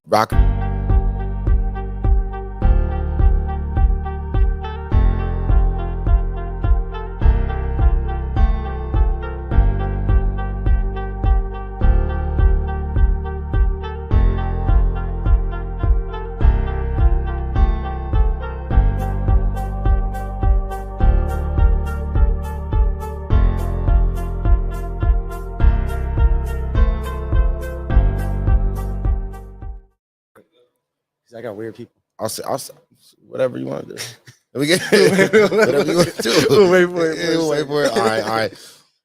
Rock. I got weird people. I'll say whatever you want to do. We get whatever you want to do. We'll wait for it. We'll wait for it. All right.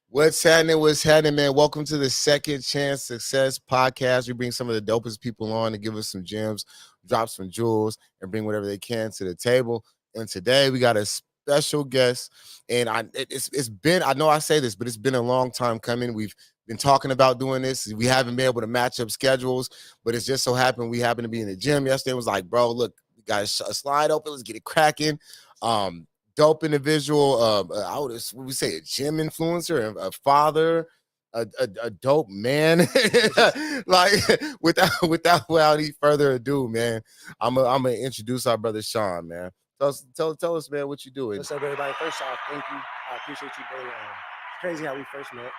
What's happening, man? Welcome to the Second Chance Success podcast. We bring some of the dopest people on to give us some gems, drop some jewels, and bring whatever they can to the table. And today we got a special guest. And it's been, I know I say this, but it's been a long time coming. We've been talking about doing this. We haven't been able to match up schedules, but it's just so happened we happened to be in the gym yesterday. It was like, bro, look, we got a slide open. Let's get it cracking. Dope individual. We say a gym influencer, a father, a dope man. Like without any further ado, man, I'm gonna introduce our brother Shawn, man. Tell us, man, what you doing. What's up, everybody? First off, thank you. I appreciate you, brother. It's crazy how we first met.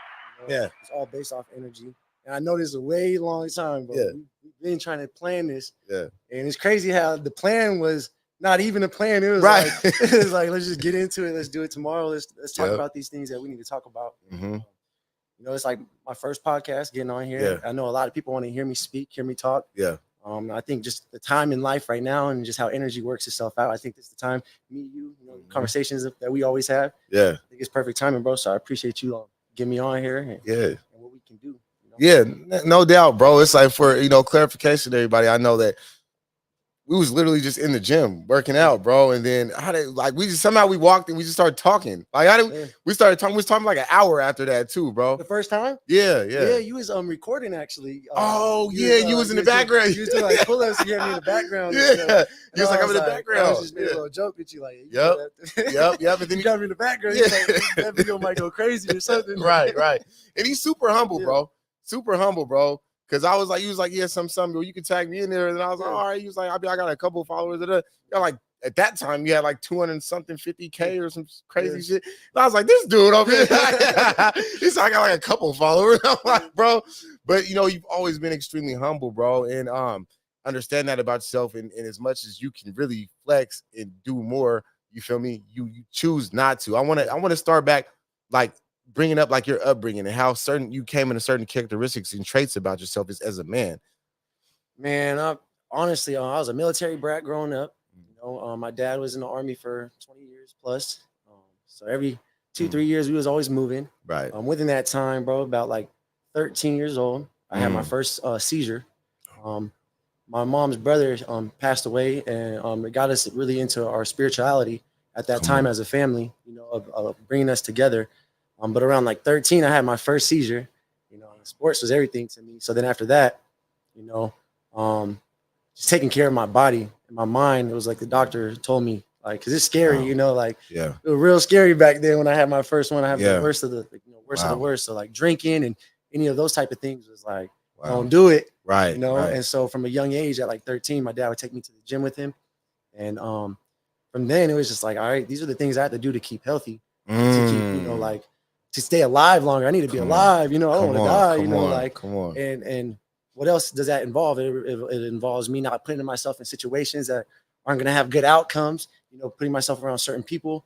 Yeah, it's all based off energy. And I know this is a way long time, bro. Yeah. We've been trying to plan this. Yeah. And it's crazy how the plan was not even a plan. It was right. Like, it was like, let's just get into it. Let's do it tomorrow. Let's talk about these things that we need to talk about. Mm-hmm. It's like my first podcast getting on here. Yeah. I know a lot of people want to hear me speak, hear me talk. Yeah. I think just the time in life right now and just how energy works itself out. I think this is the time, conversations that we always have. Yeah. I think it's perfect timing, bro. So I appreciate you getting me on here. And what we can do. Yeah, no doubt, bro. It's like for, clarification to everybody. I know that we was literally just in the gym working out, bro. And then we walked and we just started talking. We started talking. We was talking like an hour after that too, bro. The first time? Yeah. Yeah, you was recording actually. You was in the background. You was doing like pull-ups. You had me in the background. Yeah. You was like, I'm in the background. I was just making a little joke with you, like, yep. And then you got me in the background. Yeah. Like, that video might go crazy or something. Right. And he's super humble, bro. Super humble, bro. Cause I was like, he was like, yeah, something. Well, you can tag me in there, and I was like, all right. He was like, I got a couple of followers. Like at that time, you had like 200 something 50K or some crazy shit. And I was like, this dude over here. He's like, I got like a couple of followers. I'm like, bro, but you've always been extremely humble, bro, and understand that about yourself. And as much as you can really flex and do more, you feel me? You choose not to. I want to start back like bringing up like your upbringing and how you came into certain characteristics and traits about yourself as a man. Man, honestly, I was a military brat growing up. My dad was in the Army for 20 years plus. So every 2-3 years, we was always moving. Right. Within that time, bro, about like 13 years old, I had my first seizure. My mom's brother passed away, and it got us really into our spirituality at that time as a family, of bringing us together. But around like 13, I had my first seizure. Sports was everything to me. So then after that, just taking care of my body and my mind, it was like the doctor told me, like, because it's scary, it was real scary back then when I had my first one. I have the worst of the worst of the worst. So like drinking and any of those type of things was like, don't do it. Right. Right. And so from a young age at like 13, my dad would take me to the gym with him. And from then it was just like, all right, these are the things I have to do to keep healthy, to keep, to stay alive longer. I need to be alive, I don't want to die, come on. And what else does that involve? It involves me not putting myself in situations that aren't going to have good outcomes, putting myself around certain people.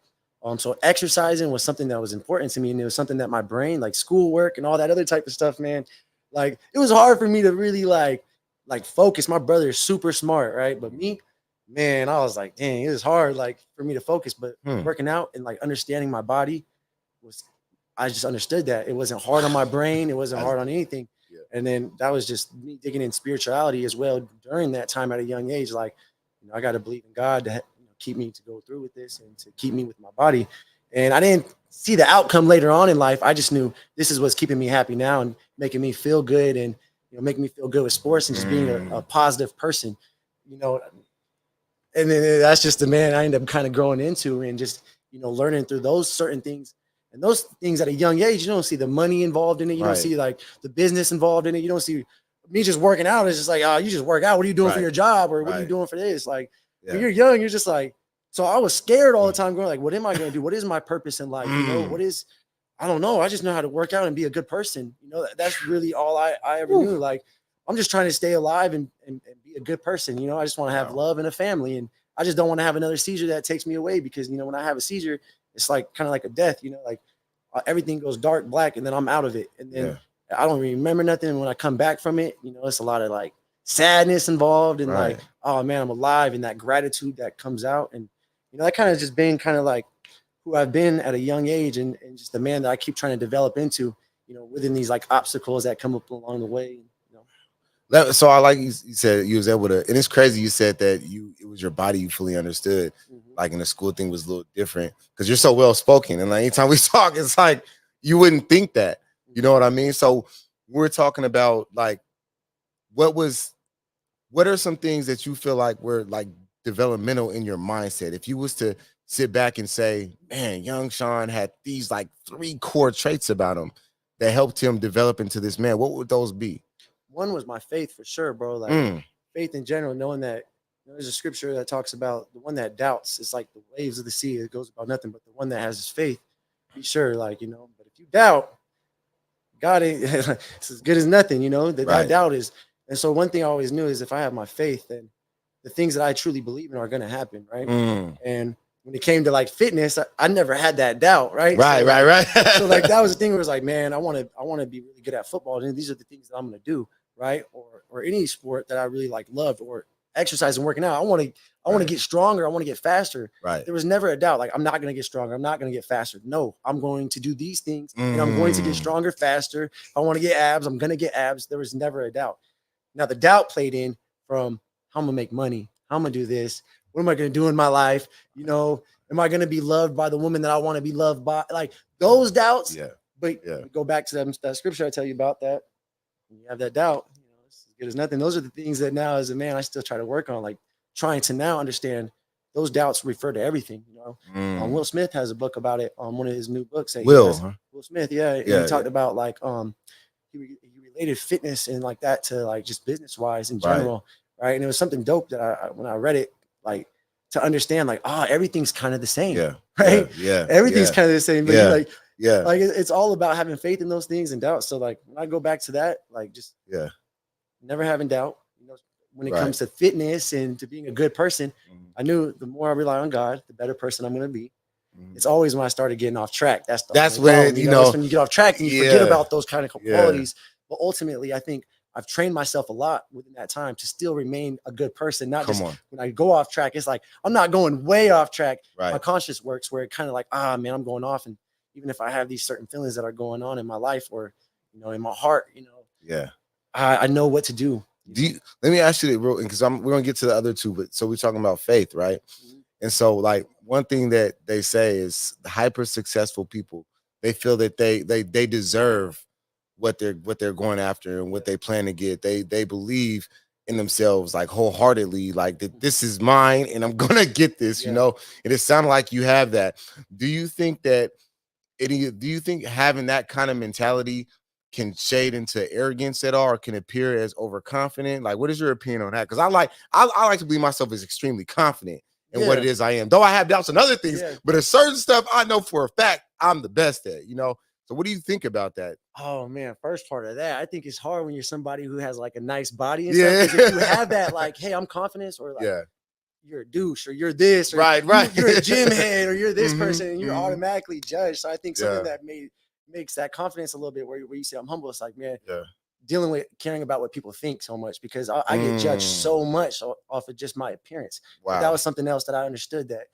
So exercising was something that was important to me. And it was something that my brain, like schoolwork and all that other type of stuff, man, like it was hard for me to really like focus. My brother is super smart, right? But me, man, I was like, dang, it was hard like for me to focus. But working out and like understanding my body I just understood that it wasn't hard on my brain. It wasn't hard on anything. Yeah. And then that was just me digging in spirituality as well during that time at a young age. Like, I got to believe in God to keep me to go through with this and to keep me with my body. And I didn't see the outcome later on in life. I just knew this is what's keeping me happy now and making me feel good and, making me feel good with sports and just being a positive person, And then that's just the man I ended up kind of growing into and just, learning through those certain things. And those things at a young age, you don't see the money involved in it. You don't see like the business involved in it. You don't see me just working out is just like, oh, you just work out. What are you doing for Right. your job? Or what are you Right. doing for this? Like when Yeah. you're young, you're just like, so I was scared all the time going like, what am I going to do? What is my purpose in life? You know, what is, I don't know. I just know how to work out and be a good person. You know, that's really all I ever knew. Like, I'm just trying to stay alive and be a good person. You know, I just want to have love and a family. And I just don't want to have another seizure that takes me away because, you know, when I have a seizure, it's like kind of like a death, you know, like everything goes dark, black, and then I'm out of it. And then I don't remember nothing. And when I come back from it, you know, it's a lot of like sadness involved and like, oh man, I'm alive. And that gratitude that comes out. And, you know, that kind of just been kind of like who I've been at a young age and just the man that I keep trying to develop into, you know, within these like obstacles that come up along the way. So I like you said you was able to, and it's crazy you said that it was your body you fully understood. Like in the school thing was a little different because you're so well spoken, and like anytime we talk, it's like you wouldn't think that. You know what I mean? So we're talking about like what are some things that you feel like were like developmental in your mindset? If you was to sit back and say, man, young Shawn had these like 3 core traits about him that helped him develop into this man, what would those be? One was my faith for sure, bro. Like faith in general, knowing that there's a scripture that talks about the one that doubts. It's like the waves of the sea. It goes about nothing, but the one that has his faith, be sure, like, you know, but if you doubt, God ain't it's as good as nothing, you know, that doubt is. And so one thing I always knew is if I have my faith, then the things that I truly believe in are going to happen. Right. And when it came to like fitness, I never had that doubt. Right. Right. So like that was the thing where it was like, man, I want to be really good at football. And these are the things that I'm going to do. Right. Or any sport that I really like loved or exercise and working out. I want to get stronger. I want to get faster. Right. There was never a doubt. Like, I'm not going to get stronger. I'm not going to get faster. No, I'm going to do these things and I'm going to get stronger, faster. If I want to get abs, I'm going to get abs. There was never a doubt. Now the doubt played in from how I'm going to make money. How I'm going to do this. What am I going to do in my life? You know, am I going to be loved by the woman that I want to be loved by? Like those doubts. Yeah. But go back to that scripture I tell you about that. When you have that doubt, you know, it's as good as nothing. Those are the things that now as a man, I still try to work on, like trying to now understand those doubts refer to everything, you know. Will Smith has a book about it on one of his new books. Will Smith, and he talked about like he related fitness and like that to like just business wise in general, right? And it was something dope that I when I read it, like to understand like everything's kind of the same, right? Everything's kind of the same, but like like it's all about having faith in those things and doubt. So like when I go back to that, like just never having doubt, you know, when it comes to fitness and to being a good person, I knew the more I rely on God, the better person I'm going to be. It's always when I started getting off track. That's when you know, when you get off track and you forget about those kind of qualities. But ultimately, I think I've trained myself a lot within that time to still remain a good person. Not just when I go off track, it's like I'm not going way off track. My conscious works where it kind of like, man, I'm going off. And even if I have these certain feelings that are going on in my life or, you know, in my heart, you know, I know what to do. Let me ask you that real, because we're gonna get to the other two, but so we're talking about faith, right? And so, like, one thing that they say is the hyper successful people, they feel that they deserve what they're going after and what they plan to get. They believe in themselves like wholeheartedly, like that this is mine and I'm gonna get this, you know. And it sounded like you have that. Do you think having that kind of mentality can shade into arrogance at all, or can appear as overconfident? Like, what is your opinion on that? Because I like to believe myself as extremely confident in what it is I am, though I have doubts on other things, but there's certain stuff I know for a fact I'm the best at, you know. So what do you think about that? Oh man, first part of that, I think it's hard when you're somebody who has like a nice body and stuff. If you have that, like, hey, I'm confident, or like you're a douche, or you're this, or you're a gym head, or you're this person, and you're automatically judged. So I think something that makes that confidence a little bit where you say I'm humble. It's like, man, dealing with caring about what people think so much, because I get judged so much off of just my appearance. But that was something else that I understood, that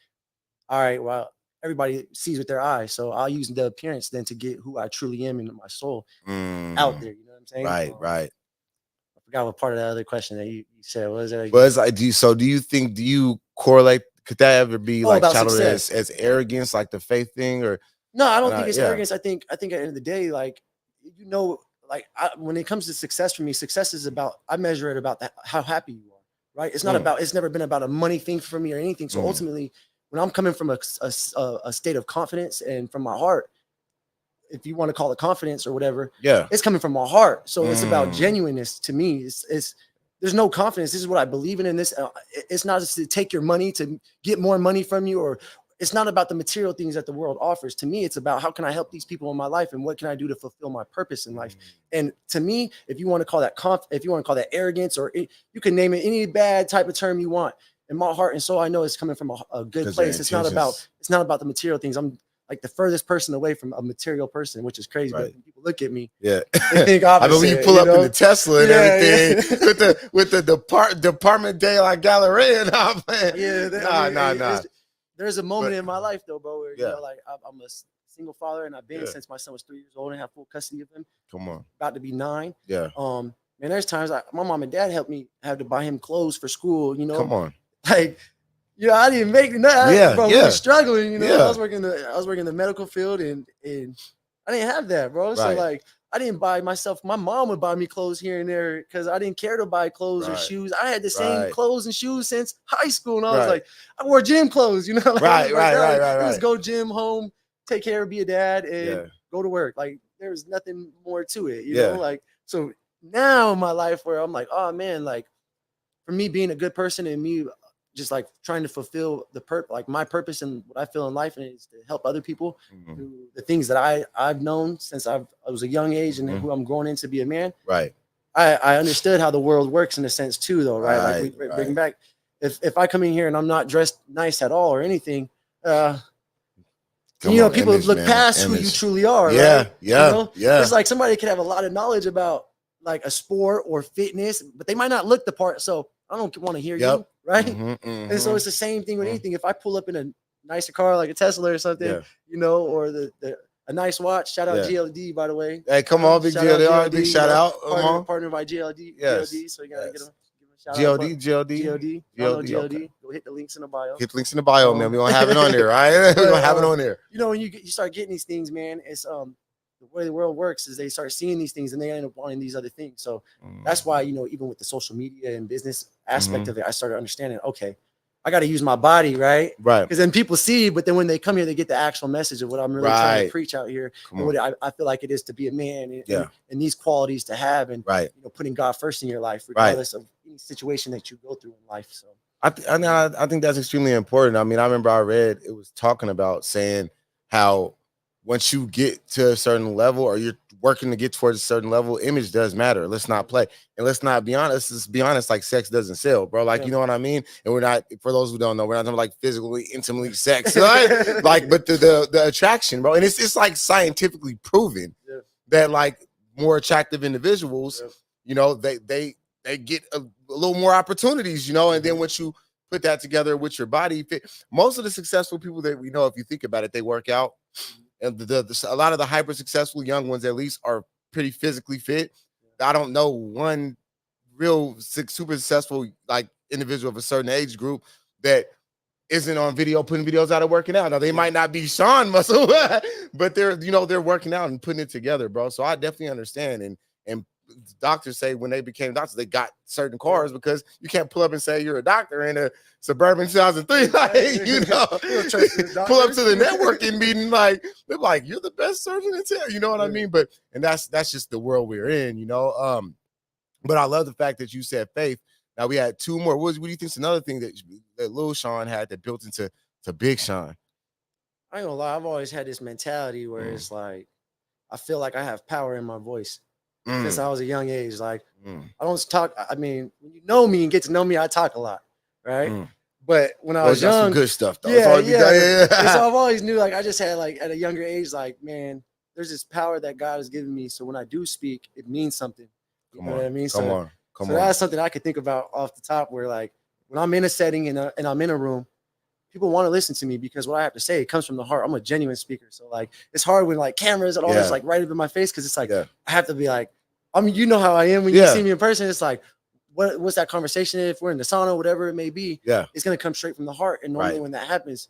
all right, well, everybody sees with their eyes, so I'll use the appearance then to get who I truly am in my soul out there. You know what I'm saying? Right. I forgot what part of that other question that you said. What was it? But it's like, do you correlate? Could that ever be like shadowed as arrogance, like the faith thing? Or no, I don't think it's arrogance. I think at the end of the day, like, you know, like when it comes to success for me, success is about, I measure it about how happy you are, right? It's not about, it's never been about a money thing for me or anything. So ultimately, when I'm coming from a state of confidence and from my heart, if you want to call it confidence or whatever, Yeah. it's coming from my heart. So it's about genuineness to me. It's there's no confidence. This is what I believe in. This, it's not just to take your money to get more money from you, or it's not about the material things that the world offers. To me, it's about how can I help these people in my life and what can I do to fulfill my purpose in life. And to me, if you want to call that if you want to call that arrogance, or you can name it any bad type of term you want. In my heart and soul, I know it's coming from a good place. It's not about the material things. I'm like the furthest person away from a material person, which is crazy. Right. But when people look at me, they think opposite. I mean, when you pull up in the Tesla and everything with the Department de la Galleria, nah. There's a moment in my life though, bro, where you know, like I'm a single father, and I've been since my son was 3 years old and have full custody of him. Come on, about to be 9. Yeah. Man, there's times my mom and dad helped me have to buy him clothes for school. You know, come on, like. You know, I didn't make nothing. Bro, we were struggling. You know, I was working in the medical field, and I didn't have that, bro. Right. So like, I didn't buy myself. My mom would buy me clothes here and there because I didn't care to buy clothes or shoes. I had the same clothes and shoes since high school, and I was like, I wore gym clothes. You know, like, right. It was go gym, home, take care, be a dad, and go to work. Like there was nothing more to it. You know, like so now in my life where I'm like, oh man, like for me being a good person and me. Just like trying to fulfill my purpose and what I feel in life, and is to help other people through the things that I've known since I was a young age and who I'm growing into be a man. Right. I understood how the world works in a sense too, though. Right. Like we bring back, if I come in here and I'm not dressed nice at all or anything, people look past who you truly are. Right? Yeah. It's like somebody could have a lot of knowledge about like a sport or fitness, but they might not look the part. So I don't want to hear you. Right. And so it's the same thing with anything. If I pull up in a nicer car, like a Tesla or something, you know, or a nice watch, shout out GLD, by the way. Hey, come on, big GLD. Big shout out. Partner by GLD. GLD. So you got to give them a shout out. GLD. GLD. Go hit the links in the bio. Hit the links in the bio, man. We don't have it on there, right? We don't have it on there. You know, when you start getting these things, man, it's the way the world works is they start seeing these things and they end up wanting these other things. So that's why, you know, even with the social media and business aspect of it, I started understanding, okay, I got to use my body, right? Right. Because then people see, but then when they come here, they get the actual message of what I'm really trying to preach out here and what I feel like it is to be a man and these qualities to have and, you know, putting God first in your life, regardless of any situation that you go through in life. So I think that's extremely important. I mean, I remember I read it was talking about saying how once you get to a certain level or you're working to get towards a certain level, image does matter. Let's not play. And let's not be honest. Let's be honest, like sex doesn't sell, bro. Like, you know what I mean? And we're not, for those who don't know, we're not talking like physically, intimately sex, right? Like, but the attraction, bro. And it's like scientifically proven that like more attractive individuals, you know, they get a little more opportunities, you know, and then once you put that together with your body fit, most of the successful people that we know, if you think about it, they work out. And a lot of the hyper successful young ones, at least, are pretty physically fit. I don't know one real super successful like individual of a certain age group that isn't on video putting videos out of working out. Now they might not be Shawn muscle, but they're working out and putting it together, bro. So I definitely understand. And doctors say when they became doctors, they got certain cars because you can't pull up and say you're a doctor in a Suburban 2003, like, you know, pull up to the networking meeting, like they're like, you're the best surgeon in town, you know what I mean? But and that's just the world we're in, you know. But I love the fact that you said faith. Now we had 2 more. What do you think is another thing that Lil Shawn had that built into Big Shawn? I ain't gonna lie, I've always had this mentality where it's like I feel like I have power in my voice. Since I was a young age, like I don't talk. I mean, when you know me and get to know me, I talk a lot, right? But when I was young, some good stuff though. Yeah. So I've always knew, like, I just had like at a younger age, like, man, there's this power that God has given me. So when I do speak, it means something. You know what I mean? Come on. That's something I could think about off the top. Where like when I'm in a setting and I'm in a room, people want to listen to me because what I have to say, it comes from the heart. I'm a genuine speaker. So like, it's hard when like cameras and all this like right up in my face. Cause it's like, I have to be like, I mean, you know how I am when you see me in person. It's like, what's that conversation? If we're in the sauna, whatever it may be, it's going to come straight from the heart. And normally when that happens,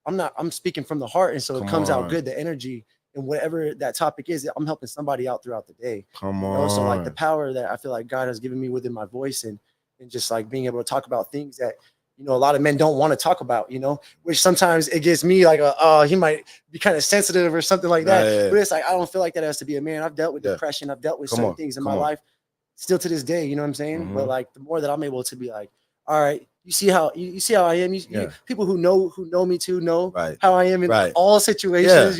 I'm speaking from the heart. And so it comes out good, the energy and whatever that topic is, I'm helping somebody out throughout the day. Come on. So like the power that I feel like God has given me within my voice and just like being able to talk about things that a lot of men don't want to talk about, which sometimes it gets me like, he might be kind of sensitive or something like that. Yeah. But it's like, I don't feel like that has to be a man. I've dealt with depression. I've dealt with certain things in my life still to this day. You know what I'm saying? But like, the more that I'm able to be like, all right, you see how I am. People who know me too know how I am in all situations.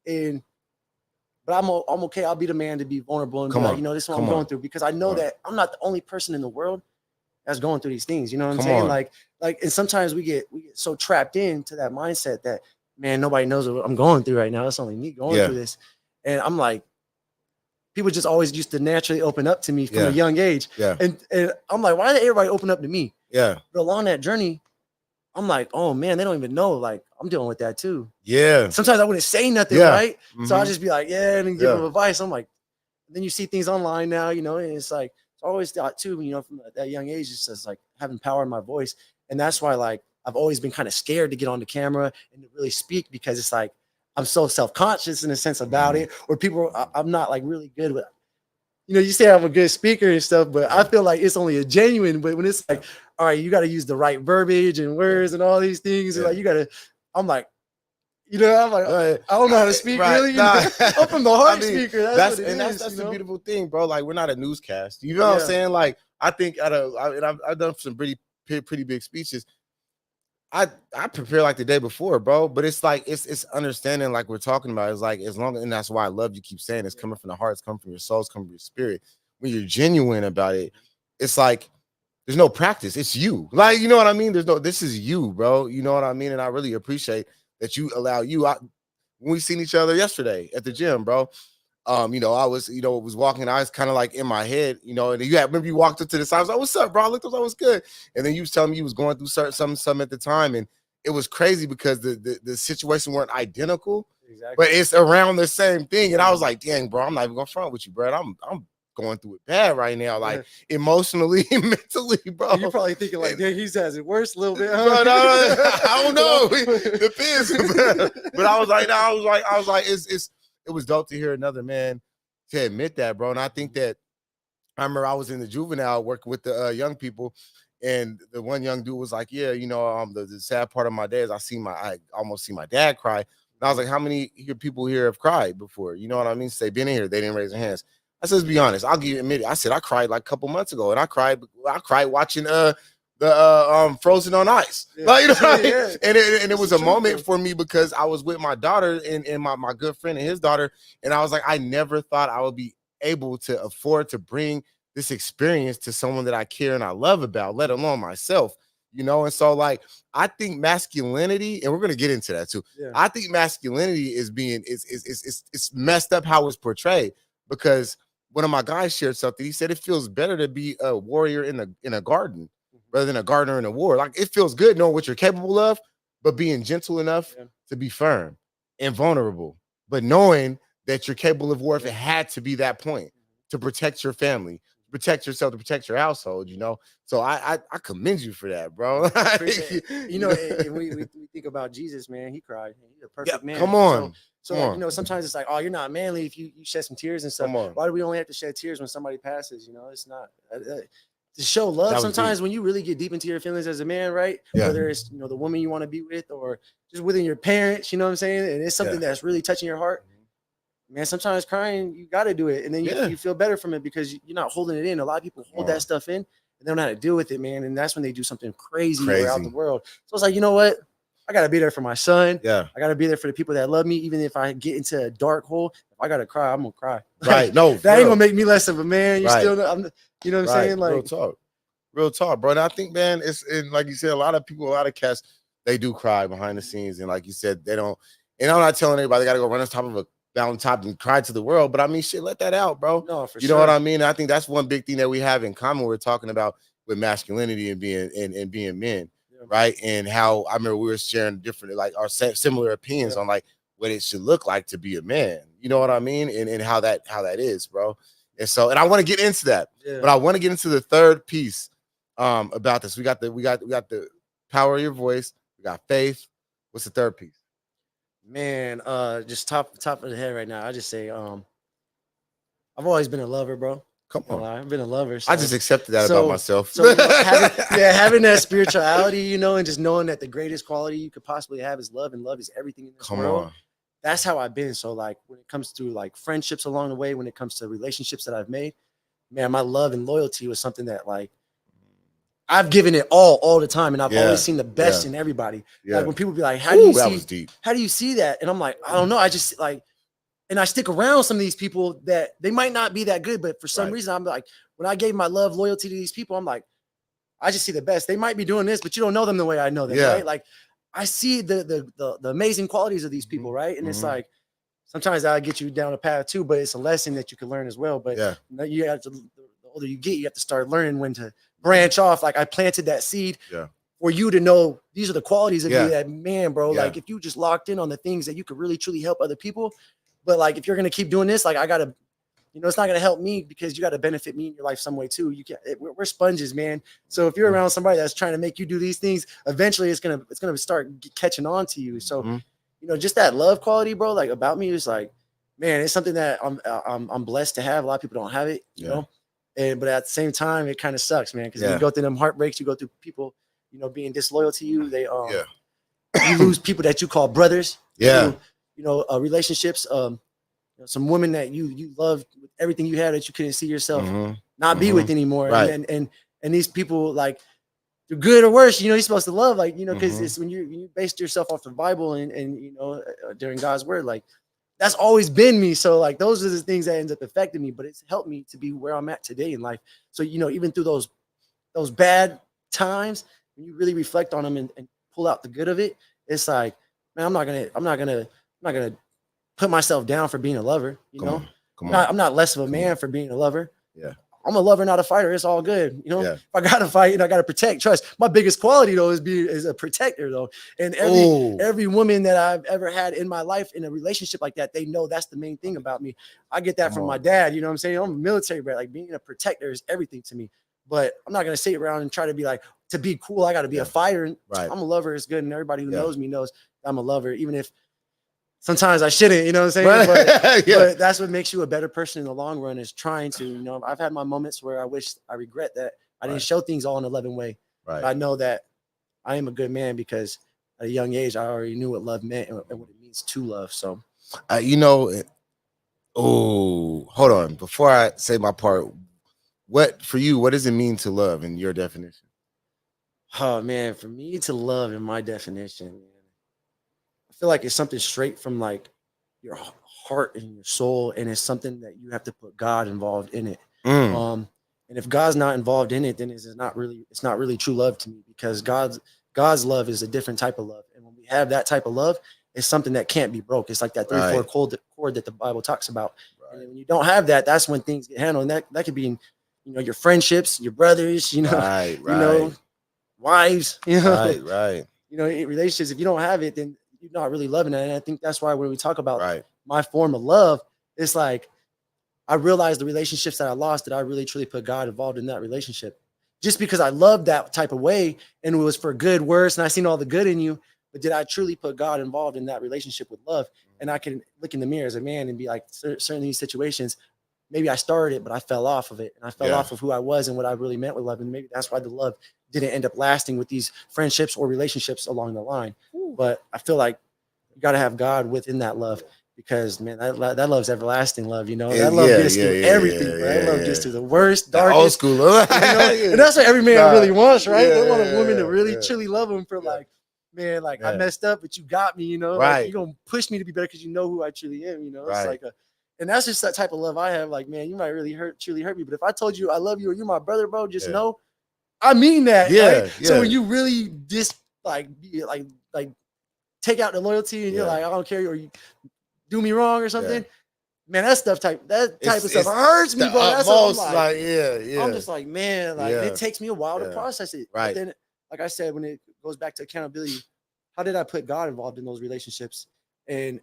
And but I'm okay. I'll be the man to be vulnerable and be like, this is what I'm going through, because I know that I'm not the only person in the world that's going through these things. You know what I'm saying? Like, and sometimes we get so trapped into that mindset that, man, nobody knows what I'm going through right now. It's only me going through this. And I'm like, people just always used to naturally open up to me from a young age. And I'm like, why did everybody open up to me? But along that journey, I'm like, oh man, they don't even know. Like, I'm dealing with that too. Sometimes I wouldn't say nothing, right? So I'll just be like, and give them advice. I'm like, then you see things online now, and it's like, it's always thought too, from that young age, it's just like having power in my voice. And that's why, like, I've always been kind of scared to get on the camera and to really speak, because it's like, I'm so self-conscious in a sense about it, or I'm not like really good with, you say I'm a good speaker and stuff, but I feel like it's only a genuine, but when it's like, all right, you got to use the right verbiage and words and all these things. Like, I'm like, I'm like, I don't know how to speak really. I'm from the heart speaker. That's the beautiful thing, bro. Like, we're not a newscast. You know what I'm saying? Like, I think I've done some pretty big speeches. I prepare like the day before, bro. But it's like, it's understanding, like we're talking about. It's like, as long, and that's why I love you keep saying it's coming from the heart, it's coming from your soul, it's coming from your spirit. When you're genuine about it, it's like, there's no practice. It's you. Like, you know what I mean? This is you, bro. You know what I mean? And I really appreciate that you allow you. When we seen each other yesterday at the gym, bro. I was walking. I was kind of like in my head, and remember you walked up to the side. I was like, "What's up, bro?" I looked up, I was good. And then you was telling me you was going through something at the time, and it was crazy because the situation weren't identical, but it's around the same thing. And I was like, "Dang, bro, I'm not even gonna front with you, bro. I'm going through it bad right now, like emotionally, mentally, bro." You're probably thinking like, "Yeah, he has it worse a little bit." Huh? But, I don't know. It depends. But I was like, it was dope to hear another man to admit that, bro. And I think that I remember I was in the juvenile working with the young people, and the one young dude was like, "Yeah, the sad part of my day is I almost see my dad cry." And I was like, "How many people here have cried before?" You know what I mean? So they've been in here, they didn't raise their hands. I said, "Let's be honest. I'll admit it. I said I cried like a couple months ago, and I cried watching the Frozen on Ice." Like, and it was a moment for me because I was with my daughter and my good friend and his daughter, and I was like, I never thought I would be able to afford to bring this experience to someone that I care and I love about, let alone myself. And so, like, I think masculinity, and we're gonna get into that too. I think masculinity is it's messed up how it's portrayed, because one of my guys shared something. He said it feels better to be a warrior in a garden rather than a gardener in a war. Like, it feels good knowing what you're capable of, but being gentle enough to be firm and vulnerable, but knowing that you're capable of war if it had to be that point, to protect your family, to protect yourself, to protect your household. So I commend you for that, bro. And we think about Jesus, man. He cried. He's a perfect man. Come on. So sometimes it's like, oh, you're not manly if you shed some tears and stuff. Why do we only have to shed tears when somebody passes? It's not to show love. Sometimes when you really get deep into your feelings as a man, right? Whether it's the woman you want to be with, or just within your parents, you know what I'm saying? And it's something that's really touching your heart. Man, sometimes crying, you got to do it, and then you feel better from it because you're not holding it in. A lot of people hold that stuff in, and they don't know how to deal with it, man. And that's when they do something crazy around the world. So it's like, you know what? I got to be there for my son. I got to be there for the people that love me. Even if I get into a dark hole, if I got to cry, I'm going to cry. Right. No, that ain't going to make me less of a man. You still, you know what I'm saying? Like, real talk, bro. And I think, man, and like you said, a lot of cats, they do cry behind the scenes. And like you said, they don't, and I'm not telling everybody they got to go run on top of a mountaintop and cry to the world, but I mean, shit, let that out, bro. No, for you know what I mean? And I think that's one big thing that we have in common. We're talking about with masculinity and being men, right? And how I remember we were sharing different, like, our similar opinions on like what it should look like to be a man. You know what I mean? And how that is, bro. And so, and I want to get into that, but I want to get into the third piece about this. We got the power of your voice. We got faith. What's the third piece? Man, just top of the head right now, I just say, I've always been a lover, bro. Come on. I've been a lover. So. I just accepted that about myself. So having that spirituality, you know, and just knowing that the greatest quality you could possibly have is love, and love is everything in this world. That's how I've been. So like when it comes to like friendships along the way, when it comes to relationships that I've made, man, my love and loyalty was something that like I've given it all the time, and I've always seen the best in everybody. Like when people be like, how do you see that? And I'm like, I don't know. I just like, and I stick around some of these people that they might not be that good, but for some reason I'm like, when I gave my love, loyalty to these people, I'm like, I just see the best. They might be doing this, but you don't know them the way I know them, right? Like I see the amazing qualities of these people, right? And it's like, sometimes that'll get you down a path too, but it's a lesson that you can learn as well. But you have to, the older you get, you have to start learning when to branch off. Like I planted that seed for you to know these are the qualities of you that, man, bro, like if you just locked in on the things that you could really truly help other people. But like, if you're going to keep doing this, like I got to, you know, it's not going to help me because you got to benefit me in your life some way too. You can't, we're sponges, man. So if you're around somebody that's trying to make you do these things, eventually it's going to start catching on to you. So, you know, just that love quality, bro, like about me is like, man, it's something that I'm blessed to have. A lot of people don't have it, you know, but at the same time, it kind of sucks, man. Cause you go through them heartbreaks, you go through people, you know, being disloyal to you. They, you lose people that you call brothers, you know, relationships, you know, some women that you loved with everything you had that you couldn't see yourself not be with anymore. Right. And these people, like, they're good or worse, you know, you're supposed to love, like, you know, because it's when you based yourself off the Bible and you know, during God's word, like, that's always been me. So like, those are the things that ends up affecting me, but it's helped me to be where I'm at today in life. So, you know, even through those bad times, when you really reflect on them and pull out the good of it, it's like, man, I'm not gonna put myself down for being a lover. You know, I'm not less of a man for being a lover. Yeah. I'm a lover, not a fighter. It's all good. You know, if I got to fight and I got to protect, trust. My biggest quality though is a protector though. And every woman that I've ever had in my life in a relationship like that, they know that's the main thing about me. I get that from my dad. You know what I'm saying? I'm a military brat. Like being a protector is everything to me. But I'm not going to sit around and try to be like, to be cool, I got to be a fighter. Right. I'm a lover. It's good. And everybody who knows me knows I'm a lover, even if sometimes I shouldn't, you know what I'm saying? But that's what makes you a better person in the long run, is trying to, you know, I've had my moments where I regret that I didn't show things all in a loving way. Right. But I know that I am a good man because at a young age, I already knew what love meant and what it means to love. So, you know, hold on. Before I say my part, what does it mean to love in your definition? Oh man, for me to love in my definition, man, I feel like it's something straight from like your heart and your soul, and it's something that you have to put God involved in it. And if God's not involved in it, then it's not really true love to me, because God's love is a different type of love. And when we have that type of love, it's something that can't be broke. It's like that 3/4 chord that the Bible talks about. Right. And when you don't have that, that's when things get handled. And that could be in, you know, your friendships, your brothers, you know, you know, wives, you know, you know, in relationships. If you don't have it, then you're not really loving it. And I think that's why when we talk about my form of love, it's like I realized the relationships that I lost, that I really truly put God involved in that relationship, just because I loved that type of way and it was for good, worse, and I seen all the good in you. But did I truly put God involved in that relationship with love? And I can look in the mirror as a man and be like, certain these situations, maybe I started it, but I fell off of it, and I fell off of who I was and what I really meant with love. And maybe that's why the love didn't end up lasting with these friendships or relationships along the line. But I feel like you got to have God within that love, because man, that love's everlasting love. You know, that love gets through everything. That love gets through the worst, darkest, old school love. You know? And that's what every man really wants, right? They want a woman to really truly love them for like, man, like I messed up, but you got me. You know, like, you're gonna push me to be better because you know who I truly am. You know, it's like and that's just that type of love I have. Like, man, you might really truly hurt me, but if I told you I love you or you're my brother, bro, just know I mean that. Right? So when you really just like take out the loyalty and you're like, I don't care, or you do me wrong or something, man, that type of stuff hurts me, bro. That's what I'm like, I'm just like, man, like it takes me a while to process it. Right. But then, like I said, when it goes back to accountability, how did I put God involved in those relationships? And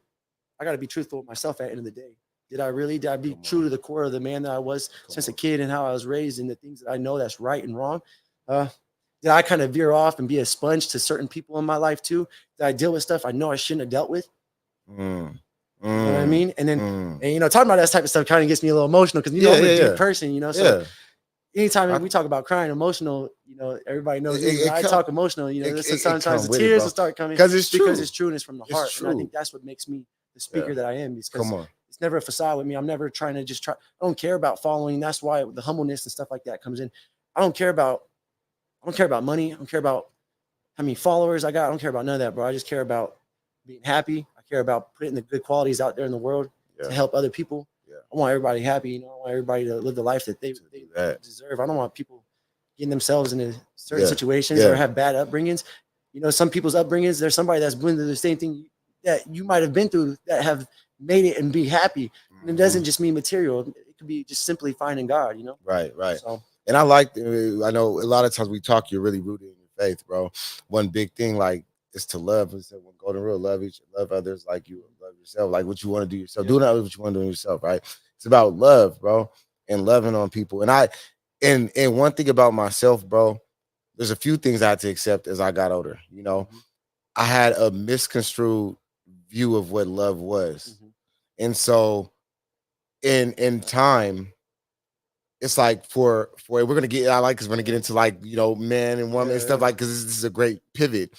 I got to be truthful with myself at the end of the day. Did I be true to the core of the man that I was since a kid and how I was raised and the things that I know that's right and wrong? Did I kind of veer off and be a sponge to certain people in my life too? Did I deal with stuff I know I shouldn't have dealt with? You know what I mean? And then, and, you know, talking about that type of stuff kind of gets me a little emotional because, you know, I'm a deep person, you know? So anytime we talk about crying emotional, you know, everybody knows me. When I talk emotional, you know, sometimes the tears will start coming because it's true and it's from the heart. And I think that's what makes me the speaker that I am, because it's never a facade with me. I'm never trying to just try. I don't care about following. That's why the humbleness and stuff like that comes in. I don't care about money. I don't care about how many followers I got. I don't care about none of that, bro. I just care about being happy. I care about putting the good qualities out there in the world to help other people. I want everybody happy. You know, I want everybody to live the life that they deserve. I don't want people getting themselves into certain situations or have bad upbringings. You know, some people's upbringings, there's somebody that's been through the same thing that you might have been through that have made it and be happy. And it doesn't just mean material. It could be just simply finding God, you know? Right. So, and I know a lot of times we talk, you're really rooted in your faith, bro. One big thing, like, is to love. It's when golden rule, love others like you love yourself, like what you want to do yourself. Do not what you want to do yourself, right? It's about love, bro, and loving on people. And one thing about myself, bro, there's a few things I had to accept as I got older. You know, I had a misconstrued view of what love was. And so in time, it's like for we're gonna get because we're gonna get into, like, you know, man and woman and stuff, like, because this is a great pivot.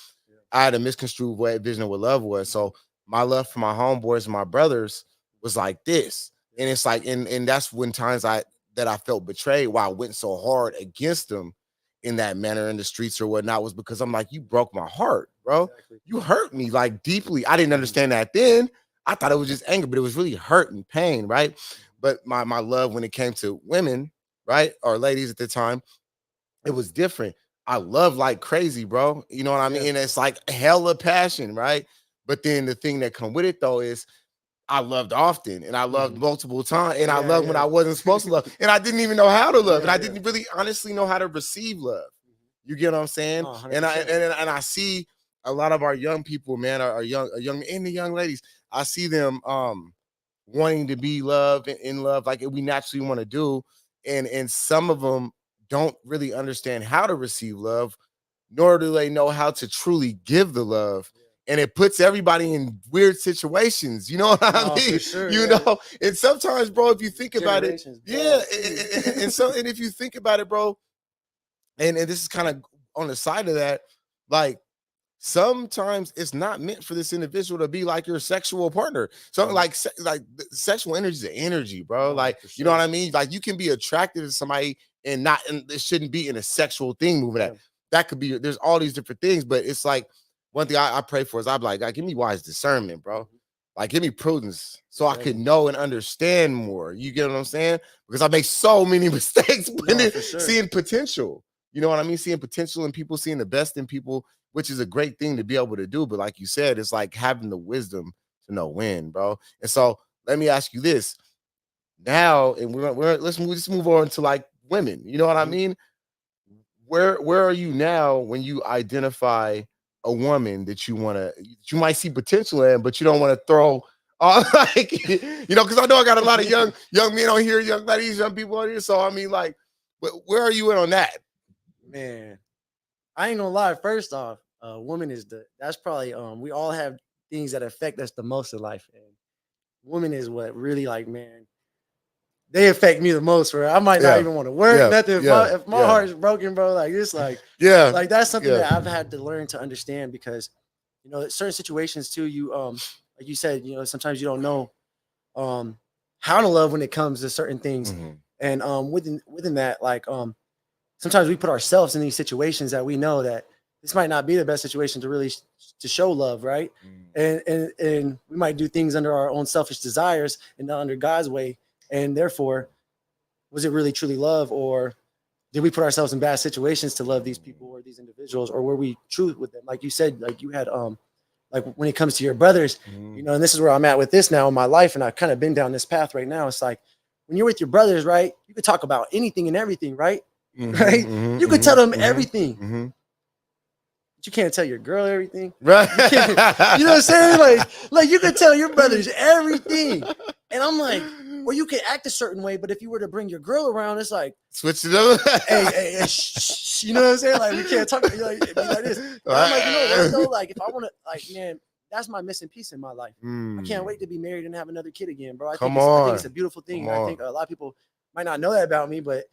I had a misconstrued vision of what love was. So my love for my homeboys and my brothers was like this. And it's like, and that's when times that I felt betrayed, why I went so hard against them in that manner in the streets or whatnot, was because I'm like, you broke my heart, bro. You hurt me, like, deeply. I didn't understand that then. I thought it was just anger, but it was really hurt and pain, right? But my love when it came to women, right, or ladies at the time, it was different. I love like crazy, bro. You know what I mean? And it's like hella passion, right? But then the thing that come with it, though, is I loved often, and I loved multiple times, and I loved when I wasn't supposed to love, and I didn't even know how to love, and I didn't really honestly know how to receive love. You get what I'm saying? Oh, and I see a lot of our young people, man, our young and the young ladies. I see them wanting to be loved and in love like we naturally want to do, and some of them don't really understand how to receive love, nor do they know how to truly give the love. And it puts everybody in weird situations. You know what I mean? For sure, you know, and sometimes, bro, if you think about it, and if you think about it, bro, and this is kind of on the side of that, like, sometimes it's not meant for this individual to be like your sexual partner. So like sexual energy is energy, bro. Like, you know what I mean? Like, you can be attracted to somebody and it shouldn't be in a sexual thing moving that could be, there's all these different things, but it's like one thing I pray for is I'm like, God, give me wise discernment, bro. Like, give me prudence so I can know and understand more. You get what I'm saying? Because I make so many mistakes seeing potential. You know what I mean? Seeing potential in people, seeing the best in people, which is a great thing to be able to do. But like you said, it's like having the wisdom to know when, bro. And so let me ask you this now, and let's move on to like women. You know what I mean? Where are you now when you identify a woman that you might see potential in, but you don't want to throw like, you know, because I know I got a lot of young men on here, young ladies, young people on here. So I mean, like, where are you in on that? Man, I ain't gonna lie. First off, woman that's probably we all have things that affect us the most in life, and woman is what really, like, man, they affect me the most. Where I might not even want to work nothing. If my heart is broken, bro, like it's like like that's something that I've had to learn to understand, because you know, certain situations too, you like you said, you know, sometimes you don't know how to love when it comes to certain things, and within that, like sometimes we put ourselves in these situations that we know that this might not be the best situation to really to show love, right? And we might do things under our own selfish desires and not under God's way. And therefore, was it really truly love, or did we put ourselves in bad situations to love these people or these individuals, or were we true with them? Like you said, like you had like when it comes to your brothers, you know, and this is where I'm at with this now in my life, and I've kind of been down this path right now. It's like when you're with your brothers, right? You could talk about anything and everything, right? Right? You could tell them everything. But you can't tell your girl everything. Right. You know what I'm saying? Like you could tell your brothers everything. And I'm like, well, you can act a certain way, but if you were to bring your girl around, it's like switch it up. hey, you know what I'm saying? Like, we can't talk like this. And I'm like, you know what though? Like, if I want to, like, man, that's my missing piece in my life. I can't wait to be married and have another kid again, bro. I Come think it's a on. beautiful thing. Come And I on. think a lot of people might not know that about me, but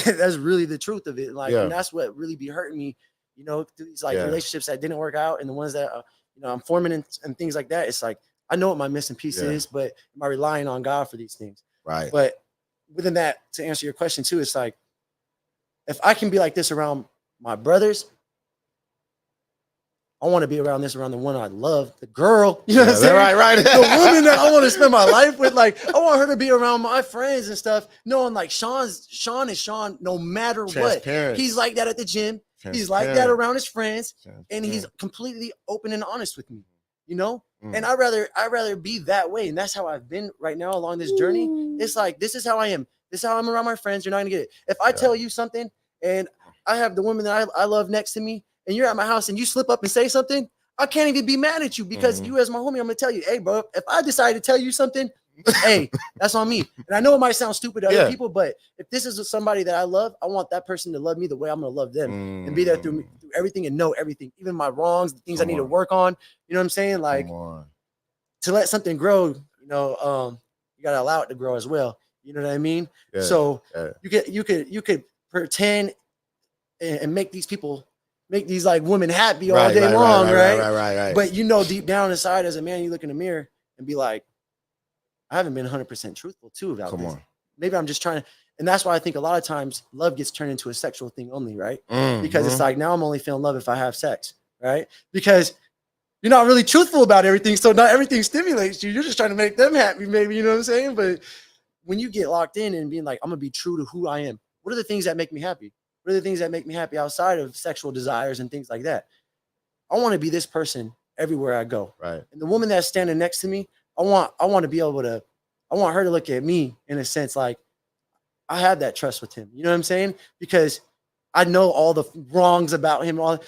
that's really the truth of it. Like, Yeah. and that's what really be hurting me, you know, through these like Yeah. relationships that didn't work out and the ones that you know I'm forming and things like that. It's like I know what my missing piece Yeah. is, but am I relying on God for these things? Right. But within that, to answer your question too, it's like if I can be like this around my brothers, I want to be around the one I love, the girl. You know what I'm saying? Right. The woman that I want to spend my life with. Like, I want her to be around my friends and stuff, knowing like Shawn is Shawn no matter what. He's like that at the gym. He's like that around his friends, and he's completely open and honest with me. You know, and I'd rather be that way, and that's how I've been right now along this journey. It's like this is how I am. This is how I'm around my friends. You're not gonna get it. If I tell you something, and I have the woman that I love next to me, and you're at my house and you slip up and say something, I can't even be mad at you because you as my homie, I'm gonna tell you, hey, bro, if I decide to tell you something, hey, that's on me. And I know it might sound stupid to other people, but if this is somebody that I love, I want that person to love me the way I'm gonna love them and be there through everything and know everything, even my wrongs, the things I need to work on. You know what I'm saying? Like to let something grow, you know, you gotta allow it to grow as well. You know what I mean? Yeah, so you could pretend and make these people make these like women happy all day long, right? But you know, deep down inside as a man, you look in the mirror and be like, I haven't been 100% truthful too about this. Maybe I'm just trying to, and that's why I think a lot of times love gets turned into a sexual thing only, right? Because it's like, now I'm only feeling love if I have sex, right? Because you're not really truthful about everything. So not everything stimulates you. You're just trying to make them happy, maybe, you know what I'm saying? But when you get locked in and being like, I'm gonna be true to who I am, what are the things that make me happy? What are the things that make me happy outside of sexual desires and things like that? I want to be this person everywhere I go. Right. And the woman that's standing next to me, I want to be able to, I want her to look at me in a sense like I have that trust with him. You know what I'm saying? Because I know all the wrongs about him, all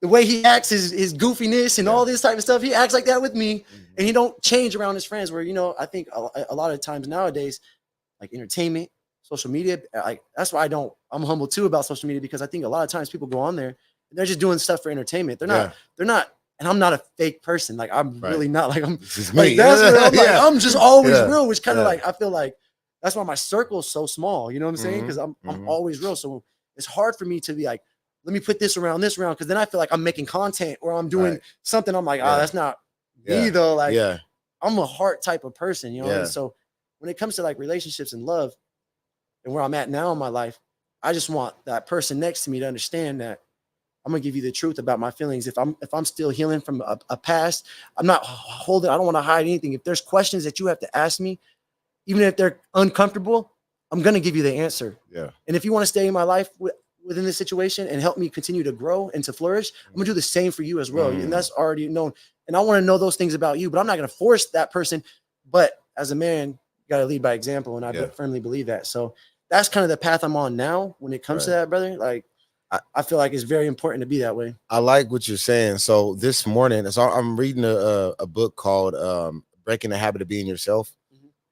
the way he acts, his goofiness and all this type of stuff. He acts like that with me, and he don't change around his friends. Where, you know, I think a lot of times nowadays, like entertainment, social media, like that's why I'm humble too about social media, because I think a lot of times people go on there and they're just doing stuff for entertainment. They're not, and I'm not a fake person. Like I'm really not like I'm like that's where I'm like, I'm just always real, which kind of like I feel like that's why my circle is so small. You know what I'm saying? Because I'm always real. So it's hard for me to be like, let me put this around, because then I feel like I'm making content or I'm doing something. I'm like, that's not me though. Like I'm a heart type of person, you know? And so when it comes to like relationships and love and where I'm at now in my life, I just want that person next to me to understand that I'm gonna give you the truth about my feelings. If I'm still healing from a past, I'm not holding, I don't want to hide anything. If there's questions that you have to ask me, even if they're uncomfortable, I'm gonna give you the answer. Yeah. And if you want to stay in my life within this situation and help me continue to grow and to flourish, I'm gonna do the same for you as well. And that's already known. And I want to know those things about you, but I'm not gonna force that person. But as a man, you gotta lead by example, and I firmly believe that. So that's kind of the path I'm on now when it comes to that, brother. Like I feel like it's very important to be that way. I like what you're saying. So this morning, so I'm reading a book called Breaking the Habit of Being Yourself.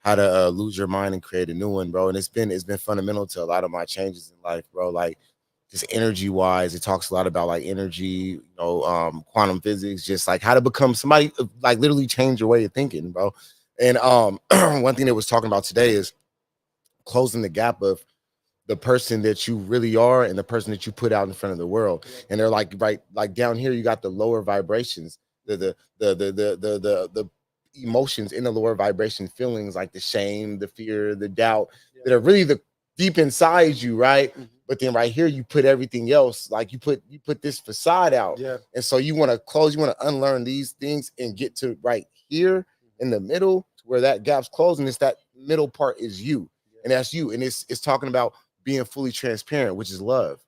How to lose your mind and create a new one, bro. And it's been fundamental to a lot of my changes in life, bro. Like just energy wise, it talks a lot about like energy, you know, quantum physics, just like how to become somebody, like literally change your way of thinking, bro. And one thing that was talking about today is closing the gap of the person that you really are and the person that you put out in front of the world. And they're like, right, like down here, you got the lower vibrations, the emotions in the lower vibration feelings, like the shame, the fear, the doubt, that are really the deep inside you, right? But then right here, you put everything else, like you put this facade out. And so you want to close, you want to unlearn these things and get to right here in the middle where that gap's closed, and it's that middle part is you. And that's you. And it's talking about being fully transparent, which is love,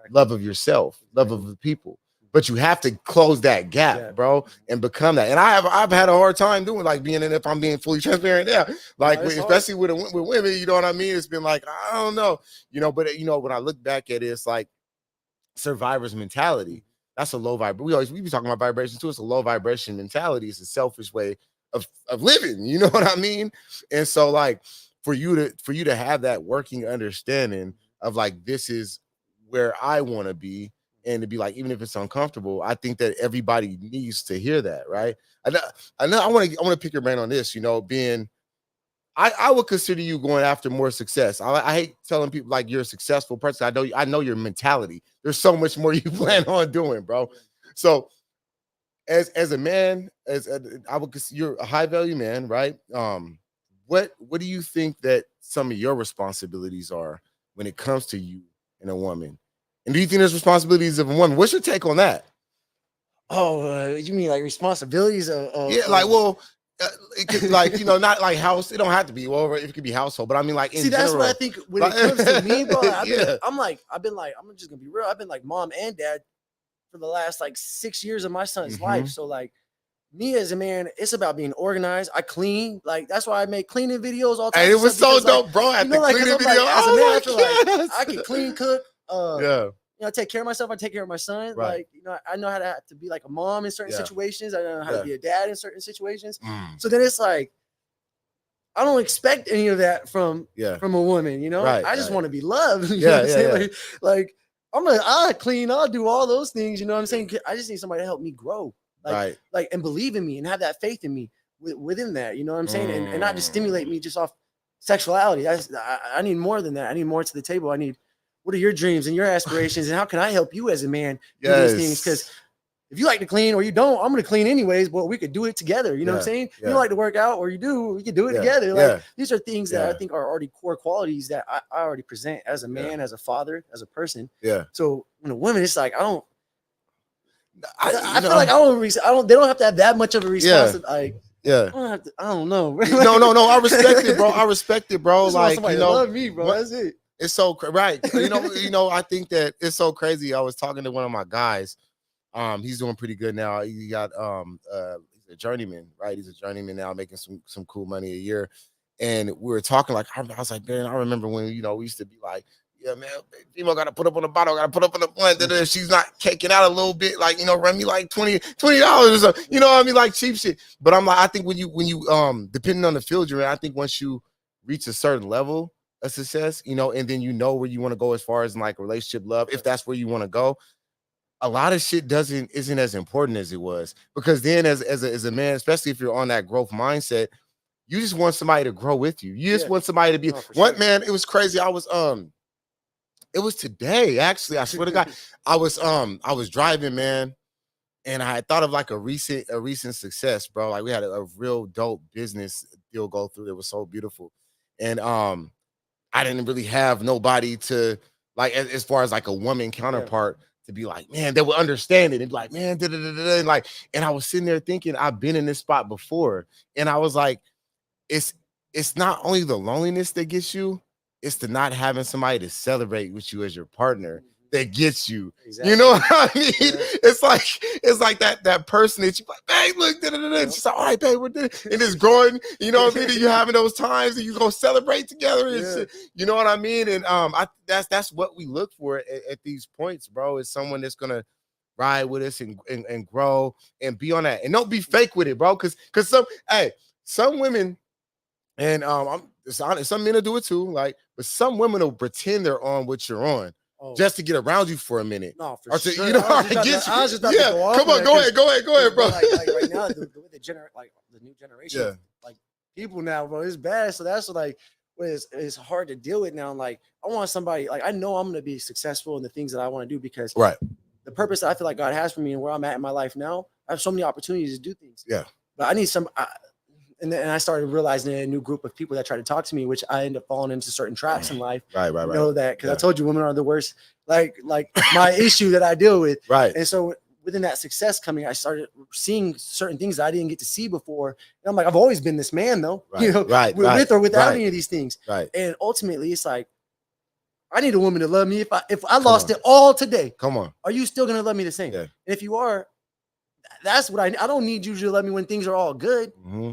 love of yourself, love of the people. But you have to close that gap, bro, and become that. And I've had a hard time doing like being in, if I'm being fully transparent, like especially with women, you know what I mean? It's been like, I don't know, you know, but you know, when I look back at it, it's like survivor's mentality. That's a low vibration. We be talking about vibration too. It's a low vibration mentality. It's a selfish way of living. You know what I mean? And so like for you to have that working understanding of like, this is where I want to be, and to be like, even if it's uncomfortable, I think that everybody needs to hear that, right? I know I want to pick your brain on this, you know, being I would consider you going after more success. I hate telling people like you're a successful person. I know your mentality. There's so much more you plan on doing, bro. So as a man, I would consider you're a high value man, right? What do you think that some of your responsibilities are when it comes to you and a woman? And do you think there's responsibilities of a woman? What's your take on that? Oh, you mean like responsibilities Yeah, like, well, it could, like, you know, not like house. It don't have to be. Well, it could be household, but I mean, like, in See, that's general. what I think when it comes to me, bro. I've been like, I'm just gonna be real. I've been like mom and dad for the last like 6 years of my son's life. So like, me as a man, it's about being organized. I clean. Like, that's why I make cleaning videos all the time. And it was so dope, like, bro. At the like, cleaning video, like, as a man, I feel like yes. I can clean, cook. Yeah. You know, take care of myself. I take care of my son. Right. Like, you know, I know how to be like a mom in certain situations. I know how Yeah. to be a dad in certain situations. So then it's like, I don't expect any of that from a woman, you know. Right, I just want to be loved. You know Yeah, what I'm saying? yeah. Like I'll clean, I'll do all those things. You know what I'm saying? I just need somebody to help me grow, like and believe in me and have that faith in me within that. You know what I'm saying? And not just stimulate me just off sexuality. I need more than that. I need more to the table. I need, what are your dreams and your aspirations, and how can I help you as a man do these things? Because if you like to clean or you don't, I'm going to clean anyways, but we could do it together. You know what I'm saying? You like to work out or you do, we can do it together. Like, these are things that I think are already core qualities that I already present as a man, as a father, as a person. Yeah. So when a woman, it's like, I feel like they don't have to have that much of a responsibility. Like, I don't know. No. I respect it, bro. Like, you know, love me, bro. That's it. It's so right. You know, I think that it's so crazy. I was talking to one of my guys. He's doing pretty good now. He got he's a journeyman, right? He's a journeyman now, making some cool money a year. And we were talking, like, I was like, man, I remember when, you know, we used to be like, yeah, man, female got to put up on the bottle, got to put up on the blunt. If she's not caking out a little bit, like, you know, run me like $20 or something. You know what I mean? Like cheap shit. But I'm like, I think when you depending on the field you're in, I think once you reach a certain level of success, you know, and then you know where you want to go as far as in like relationship love, if that's where you want to go, a lot of shit isn't as important as it was. Because then as a man, especially if you're on that growth mindset, you just want somebody to grow with you. You just want somebody to be one man. It was crazy. It was today, actually. I swear to God. I was driving, man, and I had thought of like a recent success, bro. Like, we had a real dope business deal go through. It was so beautiful. And I didn't really have nobody to, like, as far as like a woman counterpart to be like, man, they would understand it and be like, man, and like, and I was sitting there thinking, I've been in this spot before. And I was like, it's not only the loneliness that gets you, it's the not having somebody to celebrate with you as your partner that gets you. Exactly. You know what I mean? Yeah. It's like that person that you like, hey, look, it's like, all right, babe, we're doing, and it's growing. You know what I mean? And you having those times and you go celebrate together and shit. You know what I mean? And that's what we look for at these points, bro. Is someone that's gonna ride with us and grow and be on that, and don't be fake with it, bro. Because some women. And some men will do it too, like, but some women will pretend they're on what you're on just to get around you for a minute. No, for sure. You know, I was just about to go off. Come on, go ahead, bro. Like right now, the new generation, like people now, bro, it's bad. So that's like, it's hard to deal with now. Like, I want somebody, like, I know I'm gonna be successful in the things that I want to do, because the purpose that I feel like God has for me and where I'm at in my life now, I have so many opportunities to do things. Yeah, but I need some. And then I started realizing a new group of people that try to talk to me, which I end up falling into certain traps in life. Right. You know that, because I told you women are the worst. Like my issue that I deal with. Right. And so within that success coming, I started seeing certain things that I didn't get to see before. And I'm like, I've always been this man, though. Right. You know, with or without any of these things. Right. And ultimately, it's like, I need a woman to love me. If I lost it all today, come on, are you still gonna love me the same? Yeah. And if you are, that's what I don't need you to love me when things are all good.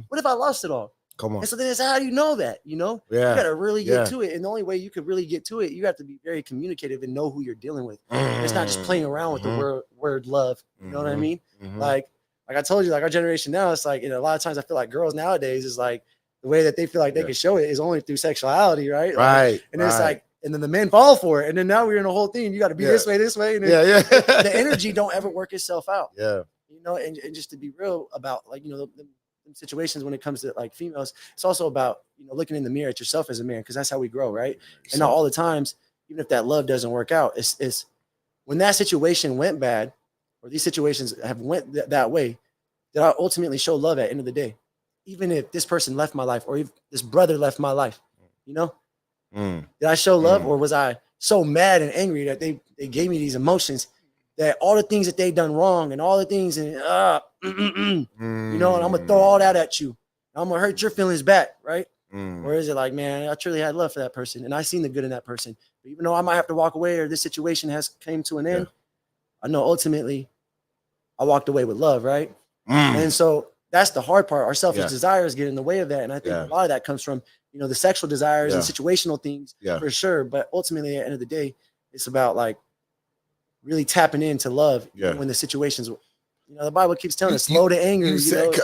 What if I lost it all? Come on. And so then it's, how do you know that? You know, you gotta really get to it. And the only way you could really get to it, you have to be very communicative and know who you're dealing with. It's not just playing around with the word love. You know what I mean? Like I told you, like our generation now, it's like, you know, a lot of times I feel like girls nowadays is like, the way that they feel like they can show it is only through sexuality, right? Right. And it's like, and then the men fall for it. And then now we're in a whole thing. You got to be this way. And then the energy don't ever work itself out. Yeah. You know, and just to be real about like, you know, the situations when it comes to like females, it's also about, you know, looking in the mirror at yourself as a man, because that's how we grow, right? And not all the times, even if that love doesn't work out, it's when that situation went bad, or these situations have went that way, that I ultimately show love at the end of the day. Even if this person left my life, or if this brother left my life, you know, did I show love, or was I so mad and angry that they gave me these emotions, that all the things that they done wrong and all the things, and you know, and I'm gonna throw all that at you. I'm gonna hurt your feelings back, right? Or is it like, man, I truly had love for that person, and I seen the good in that person. But even though I might have to walk away, or this situation has came to an end, I know ultimately I walked away with love, right? And so that's the hard part. Our selfish desires get in the way of that. And I think a lot of that comes from, you know, the sexual desires and situational things for sure. But ultimately, at the end of the day, it's about like really tapping into love when the situations, you know, the Bible keeps telling us slow to anger.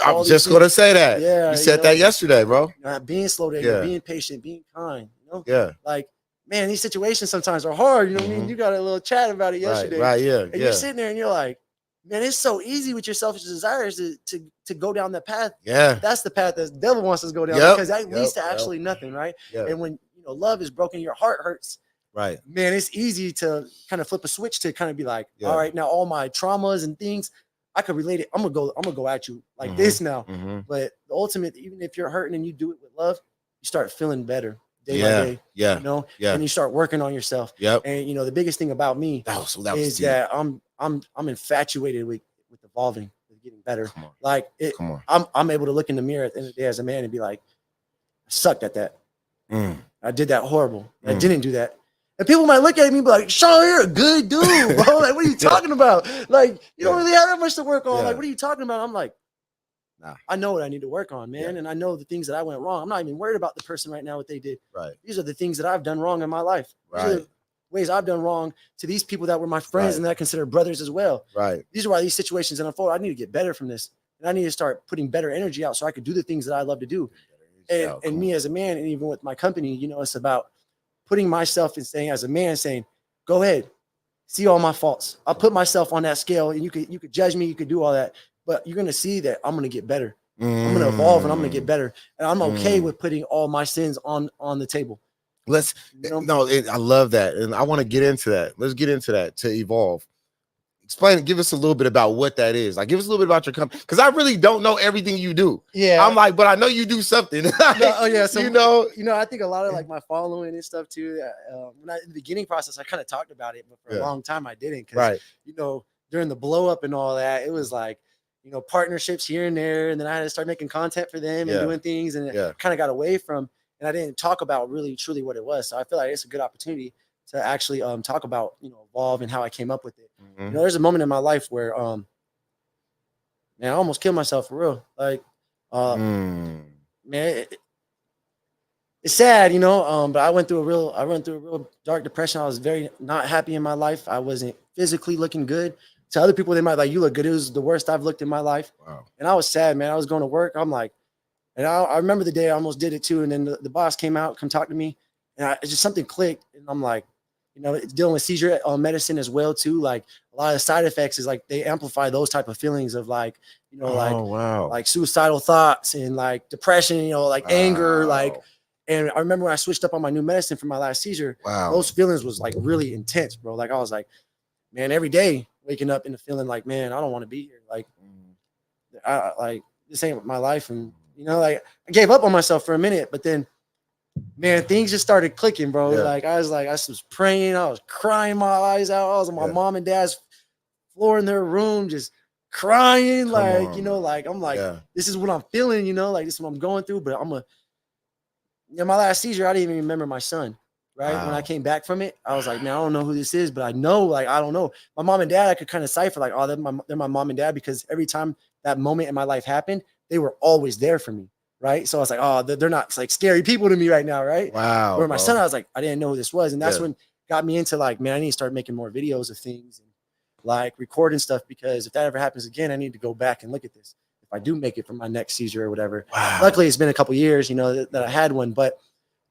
I was just going to say that. Yeah. You said that yesterday, bro. You know, being slow to anger, being patient, being kind, you know? Yeah. Like, man, these situations sometimes are hard. You know what I mean? You got a little chat about it yesterday. Right, yeah. And you're sitting there and you're like, man, it's so easy with your selfish desires to go down that path. Yeah. That's the path that the devil wants us to go down, because that leads to actually nothing, right? And when, you know, love is broken, your heart hurts. Right. Man, it's easy to kind of flip a switch to kind of be like, all right, now all my traumas and things, I could relate it. I'm gonna go at you like this now. But the ultimate, even if you're hurting and you do it with love, you start feeling better day by day. Yeah. You know, and you start working on yourself. Yep. And you know, the biggest thing about me is that I'm infatuated with evolving, with getting better. Like I'm able to look in the mirror at the end of the day as a man and be like, I sucked at that. I did that horrible. I didn't do that. And people might look at me and be like, Shawn, you're a good dude, bro. Like, what are you talking about? Like, you don't really have that much to work on. Like, what are you talking about? I'm like, nah. I know what I need to work on, man. And I know the things that I went wrong. I'm not even worried about the person right now, what they did. Right. These are the things that I've done wrong in my life. These are the ways I've done wrong to these people that were my friends and that I consider brothers as well. Right. These are why these situations unfold. I need to get better from this. And I need to start putting better energy out so I could do the things that I love to do. And me as a man, and even with my company, you know, it's about putting myself and saying, as a man, saying, go ahead, see all my faults. I'll put myself on that scale, and you could judge me, you could do all that, but you're gonna see that I'm gonna get better. I'm gonna evolve, and I'm gonna get better. And I'm okay with putting all my sins on the table. Let's I love that, and I want to get into that. Let's get into that, to evolve. Explain, give us a little bit about what that is. Like, give us a little bit about your company, because I really don't know everything you do. Yeah, I'm like, but I know you do something. So you know, I think a lot of like my following and stuff too. When in the beginning process, I kind of talked about it, but for a long time I didn't. Because you know, during the blow up and all that, it was like, you know, partnerships here and there, and then I had to start making content for them and doing things, and it kind of got away from, and I didn't talk about really truly what it was. So I feel like it's a good opportunity to actually talk about, you know, evolve and how I came up with it. You know, there's a moment in my life where man, I almost killed myself for real. Like man, it's sad, you know, but I went through a real dark depression. I was very not happy in my life. I wasn't physically looking good. To other people, they might like, you look good. It was the worst I've looked in my life. Wow. And I was sad, man. I was going to work. I'm like, and I remember the day I almost did it too. And then the boss came out, come talk to me, and it's just something clicked. And I'm like, you know, it's dealing with seizure medicine as well too. Like a lot of the side effects is like they amplify those type of feelings of like, you know, like suicidal thoughts and like depression, you know, like anger, like. And I remember when I switched up on my new medicine for my last seizure, those feelings was like really intense, bro. Like I was like, man, every day waking up and feeling like, man, I don't want to be here. Like, like this ain't my life. And, you know, like I gave up on myself for a minute, but then, man, things just started clicking, bro. Like I was praying, I was crying my eyes out. I was on my mom and dad's floor in their room, just crying. Like, you know, like I'm like, this is what I'm feeling, you know, like this is what I'm going through. But my last seizure, I didn't even remember my son. Right. Wow. When I came back from it, I was like, man, I don't know who this is, but I know, like, I don't know. My mom and dad, I could kind of cipher like, oh, they're my mom and dad, because every time that moment in my life happened, they were always there for me. Right. So I was like, oh, they're not like scary people to me right now. Right. Wow. Where my son, I was like, I didn't know who this was. And that's when got me into like, man, I need to start making more videos of things and like recording stuff, because if that ever happens again, I need to go back and look at this. If I do make it from my next seizure or whatever. Wow. Luckily, it's been a couple years, you know, that I had one, but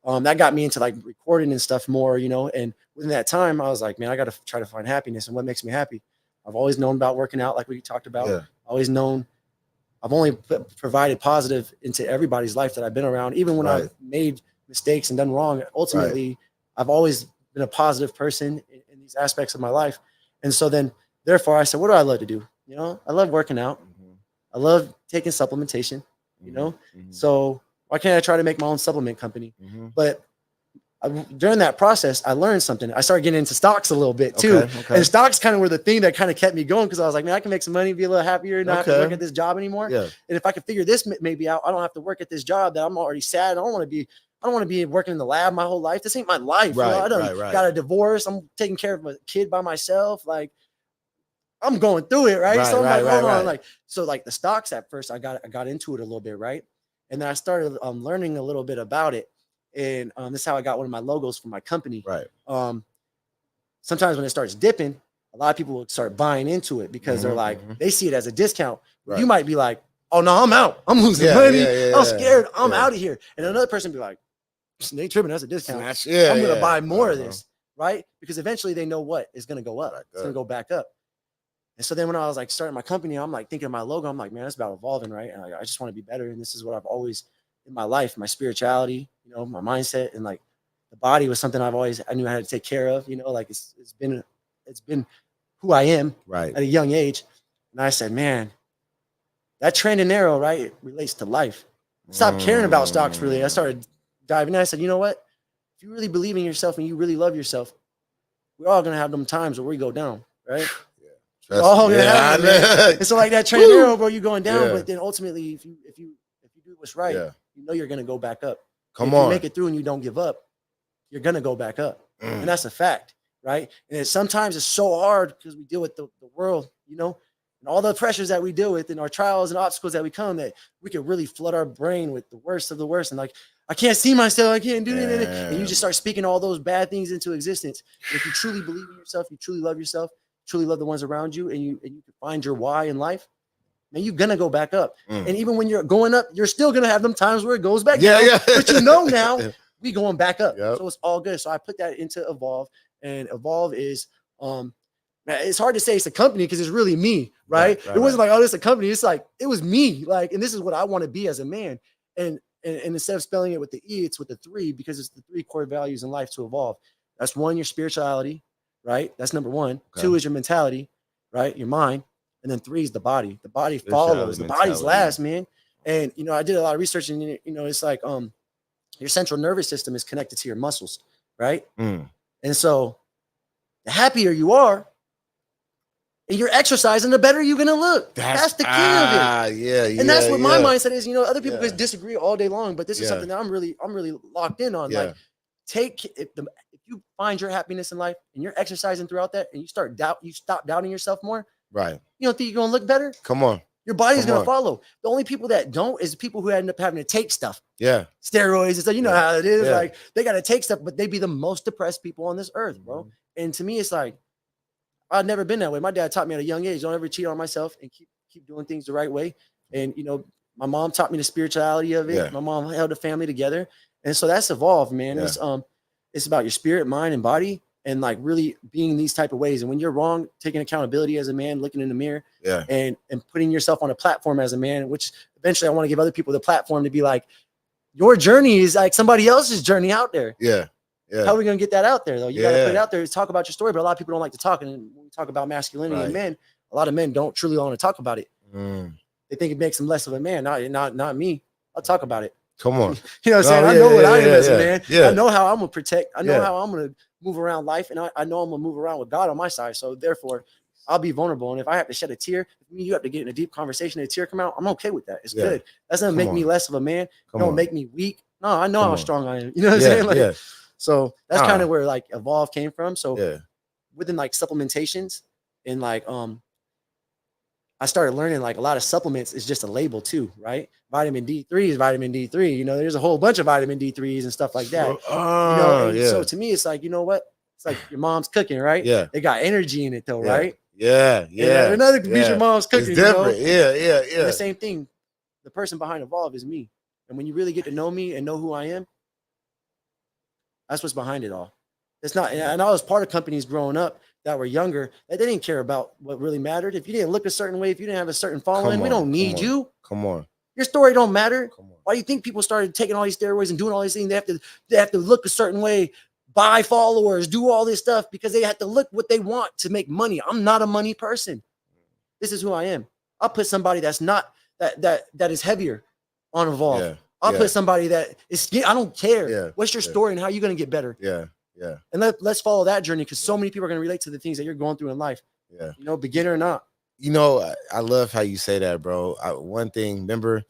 That got me into like recording and stuff more, you know. And within that time, I was like, man, I got to try to find happiness. And what makes me happy? I've always known about working out, like we talked about. Yeah. Always known. I've only provided positive into everybody's life that I've been around, even when I've made mistakes and done wrong. Ultimately, I've always been a positive person in these aspects of my life. And so then, therefore, I said, what do I love to do? You know, I love working out. I love taking supplementation, you know. So why can't I try to make my own supplement company? But during that process, I learned something. I started getting into stocks a little bit too. And stocks kind of were the thing that kind of kept me going, because I was like, man, I can make some money, be a little happier, not have to work at this job anymore. And if I can figure this maybe out, I don't have to work at this job that I'm already sad. I don't want to be working in the lab my whole life. This ain't my life. You know? I got a divorce. I'm taking care of a kid by myself. Like, I'm going through it, right? So I'm like, hold on. Like, so like the stocks at first, I got into it a little bit, right? And then I started learning a little bit about it. And this is how I got one of my logos for my company. Sometimes when it starts dipping, a lot of people will start buying into it because they're like, they see it as a discount. You might be like, oh no, I'm out. I'm losing money. I'm scared. I'm out of here. And another person be like, they tripping, that's a discount. I'm going to buy more of this, right? Because eventually they know what is going to go up. It's going to go back up. And so then when I was like starting my company, I'm like thinking of my logo. I'm like, man, it's about evolving, right? And I just want to be better. And this is what I've always in my life, my spirituality, you know, my mindset, and like the body was something I knew I had to take care of, you know, like it's been who I am at a young age. And I said, man, that trend and arrow, right, it relates to life. Stop caring about stocks, really. I started diving in. I said, you know what? If you really believe in yourself and you really love yourself, we're all going to have them times where we go down, right? We're all going to have them, man. And so like that trend and arrow, bro, you're going down, but then ultimately, if you do what's right, you know you're going to go back up. If you make it through and you don't give up, you're going to go back up. And that's a fact, right? And sometimes it's so hard because we deal with the world, you know, and all the pressures that we deal with and our trials and obstacles that we come, that we can really flood our brain with the worst of the worst. And like, I can't see myself. I can't do it. And you just start speaking all those bad things into existence. And if you truly believe in yourself, you truly love yourself, truly love the ones around you, and you can find your why in life, man, you're going to go back up. And even when you're going up, you're still going to have them times where it goes back down. But you know now, we going back up. So it's all good. So I put that into Evolve, and Evolve is, it's hard to say it's a company because it's really me, right? It wasn't like, oh, this is a company. It's like, it was me. Like, and this is what I want to be as a man. And instead of spelling it with the E, it's with the 3, because it's the 3 core values in life to evolve. That's 1, your spirituality, right? That's number 1. 2 is your mentality, right? Your mind. And then 3 is the body. The body follows. The body's last, man. And, you know, I did a lot of research, and, you know, it's like, your central nervous system is connected to your muscles, right? And so the happier you are, and you're exercising, the better you're gonna look. That's the key of it. And that's what my mindset is. You know, other people could disagree all day long, but this is something that I'm really locked in on. Like, if you find your happiness in life and you're exercising throughout that, and you stop doubting yourself more. Right. You don't think you're gonna look better? Come on. Your body's gonna follow. The only people that don't is people who end up having to take stuff. Steroids and stuff. You know how it is. Like, they gotta take stuff, but they be the most depressed people on this earth, bro. And to me, it's like, I've never been that way. My dad taught me at a young age, don't ever cheat on myself, and keep doing things the right way. And, you know, my mom taught me the spirituality of it. My mom held the family together. And so that's evolved, man. It's about your spirit, mind, and body, and like really being these type of ways. And when you're wrong, taking accountability as a man, looking in the mirror, and putting yourself on a platform as a man, which eventually I want to give other people the platform to be like, your journey is like somebody else's journey out there. How are we going to get that out there, though? You got to put it out there, talk about your story. But a lot of people don't like to talk. And when we talk about masculinity and men, a lot of men don't truly want to talk about it. They think it makes them less of a man. Not me. I'll talk about it. Come on. You know what I'm saying? I know what I am as a man. I know how I'm going to protect. I know how I'm going to move around life. And I know I'm going to move around with God on my side. So therefore, I'll be vulnerable. And if I have to shed a tear, you have to get in a deep conversation and a tear come out, I'm okay with that. It's good. That's not make me less of a man. Don't make me weak. No, I know how strong I am. You know what I'm saying? Like, so that's kind of where like Evolve came from. So within like supplementations and like, I started learning like a lot of supplements is just a label too, right? Vitamin D3 is vitamin D3. You know, there's a whole bunch of vitamin D3s and stuff like that. So to me, it's like, you know what? It's like your mom's cooking, right? They got energy in it though, right? And another piece your mom's cooking. It's different. And the same thing. The person behind Evolve is me. And when you really get to know me and know who I am, That's what's behind it all. It's not, and I was part of companies growing up that were younger that they didn't care about what really mattered. If you didn't look a certain way, if you didn't have a certain following, we don't need you. Come on. Your story don't matter. Come on. Why do you think people started taking all these steroids and doing all these things? They have to look a certain way, buy followers, do all this stuff because they have to look what they want to make money. I'm not a money person. This is who I am. I'll put somebody that's not that is heavier on Evolve. Yeah. I'll put somebody that is. I don't care. Yeah. What's your story and how are you going to get better? Yeah. Yeah. And let's follow that journey because so many people are going to relate to the things that you're going through in life. Yeah. You know, beginner or not. You know, I love how you say that, bro. One thing, remember,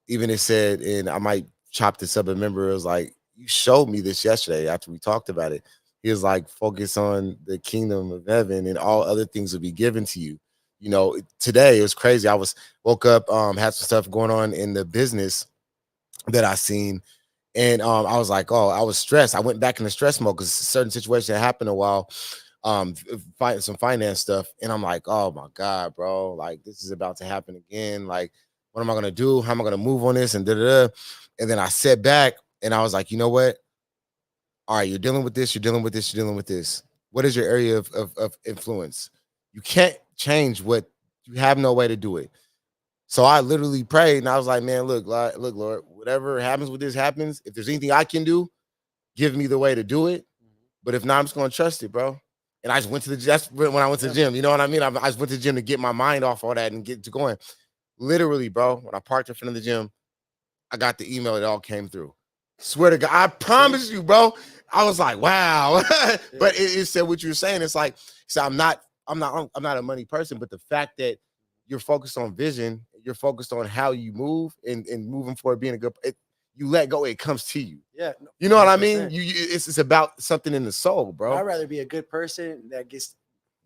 even it said, and I might chop this up. Remember, it was like, you showed me this yesterday after we talked about it. He was like, focus on the kingdom of heaven and all other things will be given to you. You know, today it was crazy. I woke up, had some stuff going on in the business that I seen. And I was like, oh, I was stressed. I went back in the stress mode because a certain situation that happened a while, some finance stuff. And I'm like, oh my God, bro, like this is about to happen again. Like, what am I gonna do? How am I gonna move on this? And And then I sat back and I was like, you know what? All right, you're dealing with this, you're dealing with this, you're dealing with this. What is your area of influence? You can't change what you have no way to do it. So I literally prayed and I was like, man, look, Lord, whatever happens with this happens. If there's anything I can do, give me the way to do it. But if not, I'm just gonna trust it, bro. And I just went to that's when I went to the gym. You know what I mean? I just went to the gym to get my mind off all that and get to going. Literally, bro, when I parked in front of the gym, I got the email. It all came through. Swear to God, I promise you, bro. I was like, wow. But it said what you were saying. It's like, so I'm not a money person, but the fact that you're focused on vision, you're focused on how you move and moving forward, being a good. You let go, it comes to you. Yeah, you know what I mean. It's about something in the soul, bro. I'd rather be a good person that gets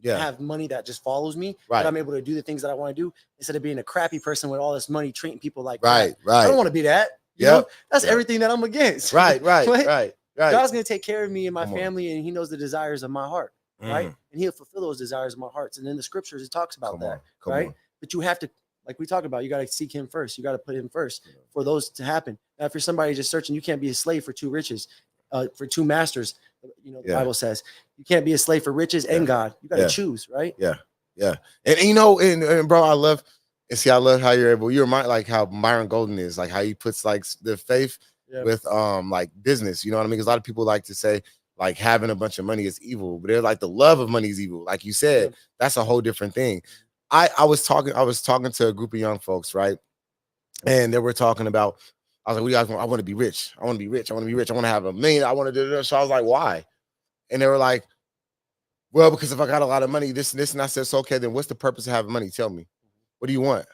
have money that just follows me. Right. That I'm able to do the things that I want to do instead of being a crappy person with all this money, treating people like right. I don't want to be that. You know? That's everything that I'm against. Right. God's gonna take care of me and my family, and He knows the desires of my heart, right? And He'll fulfill those desires of my hearts. And in the scriptures, it talks about that, right? But you have to, like we talk about, you got to seek Him first. You got to put Him first for those to happen. Now, if you're somebody just searching, you can't be a slave for two riches, for two masters. You know, the Bible says you can't be a slave for riches and God. You got to choose, right? Yeah. And you know, and bro, I love how you're able. You're like how Myron Golden is, like how he puts like the faith with like business. You know what I mean? Because a lot of people like to say like having a bunch of money is evil, but they're like the love of money is evil. Like you said, that's a whole different thing. I was talking to a group of young folks, right? And they were talking about, I was like, what do you guys want? I want to be rich. I want to be rich. I want to be rich. I want to have $1 million. I want to do this. So I was like, why? And they were like, well, because if I got a lot of money, this and this. And I said, so okay, then what's the purpose of having money? Tell me. What do you want?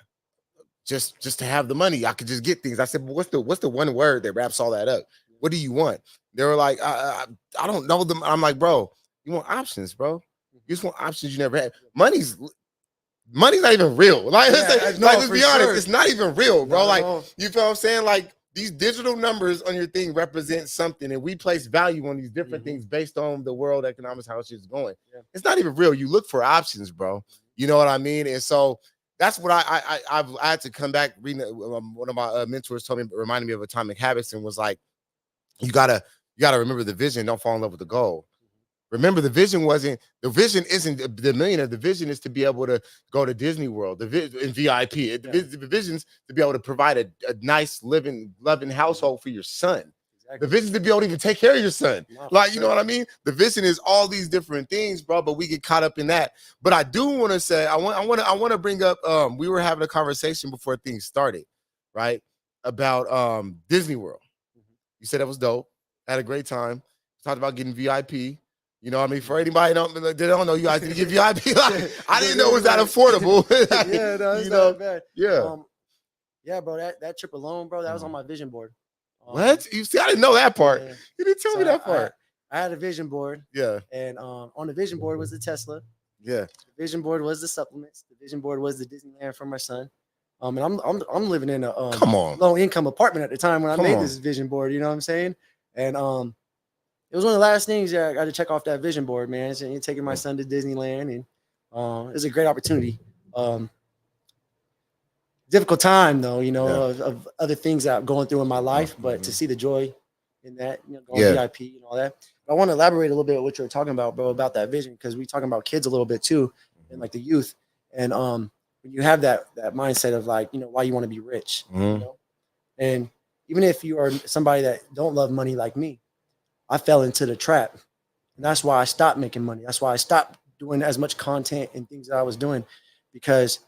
Just to have the money. I could just get things. I said, but what's the one word that wraps all that up? What do you want? They were like, I don't know them. I'm like, bro, you want options, bro. You just want options you never had. Money's not even real. Like, let's be honest, it's not even real, bro. Like, you feel what I'm saying? Like, these digital numbers on your thing represent something, and we place value on these different things based on the world economics, how shit's going. It's not even real. You look for options, bro. You know what I mean? And so that's what I had to come back reading. One of my mentors told me, reminded me of Atomic Habits, and was like, you gotta remember the vision. Don't fall in love with the goal. Remember, the vision isn't the millionaire. The vision is to be able to go to Disney World, in VIP. The vision's to be able to provide a nice, loving household for your son. Exactly. The vision is to be able to even take care of your son. Like, you know what I mean? The vision is all these different things, bro, but we get caught up in that. But I do want to say, I want to bring up, we were having a conversation before things started, right? About Disney World. You said that was dope. I had a great time. Talked about getting VIP. You know what I mean? For anybody that don't know, you guys didn't get VIP. Like, I didn't know it was that affordable. Yeah, no, it's not bad. Yeah, bro, that trip alone, bro, that was on my vision board. What? You see, I didn't know that part. Yeah. You didn't tell me that part. I had a vision board. Yeah. And on the vision board was the Tesla. Yeah. The vision board was the supplements. The vision board was the Disneyland for my son. And I'm living in a low income apartment at the time when I made this vision board. You know what I'm saying? And it was one of the last things that I got to check off that vision board, man. So you're taking my son to Disneyland, and it was a great opportunity. Difficult time though, you know, of other things that I'm going through in my life, but to see the joy in that, going VIP and all that. But I want to elaborate a little bit on what you were talking about, bro, about that vision, because we talking about kids a little bit too, and like the youth. And when you have that mindset of like, why you want to be rich, and even if you are somebody that don't love money like me, I fell into the trap. And that's why I stopped making money. That's why I stopped doing as much content and things that I was doing, because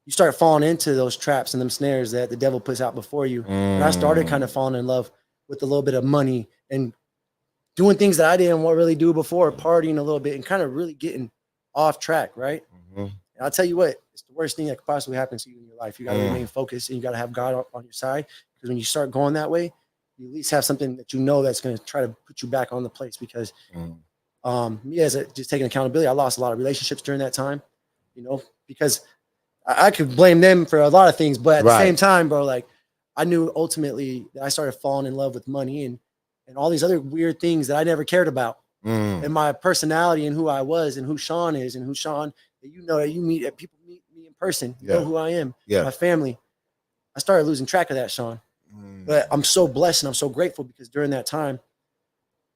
you start falling into those traps and them snares that the devil puts out before you. And I started kind of falling in love with a little bit of money and doing things that I didn't want to really do before, partying a little bit and kind of really getting off track, right? And I'll tell you what, it's the worst thing that could possibly happen to you in your life. You got to remain focused, and you got to have God on your side, because when you start going that way, you at least have something that that's going to try to put you back on the place. Because me, as just taking accountability, I lost a lot of relationships during that time, because I could blame them for a lot of things, but at the same time, bro, like I knew ultimately that I started falling in love with money and all these other weird things that I never cared about. And my personality and who I was and who Shawn is and who Shawn, that you meet, that people meet me in person, know who I am, my family. I started losing track of that, Shawn. But I'm so blessed and I'm so grateful, because during that time,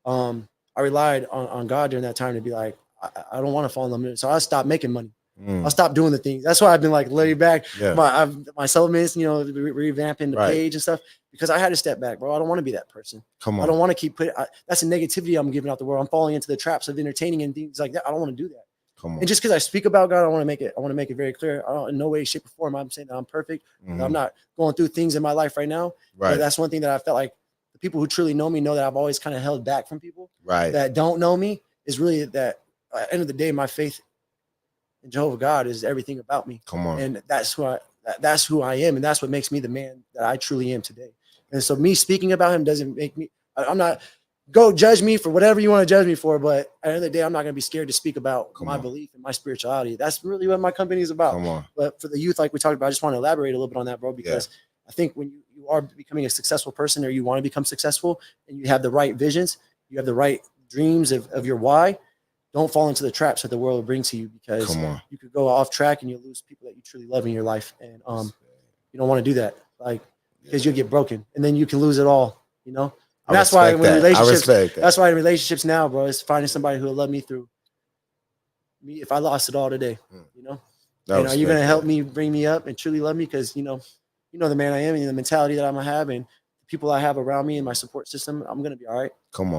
I relied on God during that time to be like, I don't want to fall in love. So I stopped making money. I'll stop doing the things. That's why I've been like laid back. My supplements, revamping the page and stuff, because I had to step back, bro. I don't want to be that person. I don't want to keep putting. That's a negativity I'm giving out the world. I'm falling into the traps of entertaining and things like that. I don't want to do that. And just because I speak about God, I want to make it very clear. In no way, shape, or form I'm saying that I'm perfect. I'm not going through things in my life right now. But that's one thing that I felt like the people who truly know me know that I've always kind of held back from people that don't know me, is really that at the end of the day, my faith in Jehovah God is everything about me. And that's who I am. And that's what makes me the man that I truly am today. And so me speaking about him doesn't make me, I'm not, go judge me for whatever you want to judge me for. But at the end of the day, I'm not going to be scared to speak about my belief and my spirituality. That's really what my company is about. But for the youth, like we talked about, I just want to elaborate a little bit on that, bro, because I think when you are becoming a successful person, or you want to become successful, and you have the right visions, you have the right dreams of your why, don't fall into the traps that the world will bring to you, because you could go off track and you'll lose people that you truly love in your life. And you don't want to do that, like, because you'll get broken and then you can lose it all, And that's why when relationships, that's why in relationships now, bro, is finding somebody who will love me through me if I lost it all today, And are you going to help me, bring me up, and truly love me? Because the man I am and the mentality that I'm gonna have and the people I have around me and my support system, I'm gonna be all right.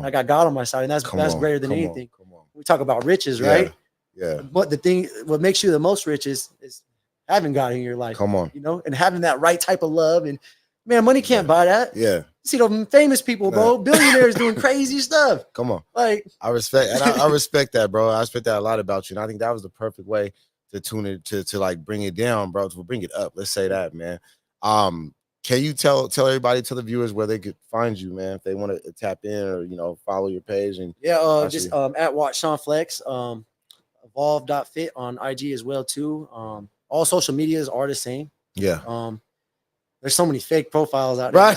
I got God on my side, and that's greater than anything. We talk about riches, right? But what makes you the most rich is having God in your life. And having that right type of love. And man, money can't buy that. You see those famous people, bro, billionaires doing crazy stuff. Like, I respect, and I respect that, bro. I respect that a lot about you. And I think that was the perfect way to tune it, to like bring it down, bro, to bring it up. Let's say that, man. Can you tell everybody, tell the viewers where they could find you, man, if they want to tap in or follow your page? And just at Watch Shawn Flex, evolve.fit on IG as well too. All social medias are the same. There's so many fake profiles out there.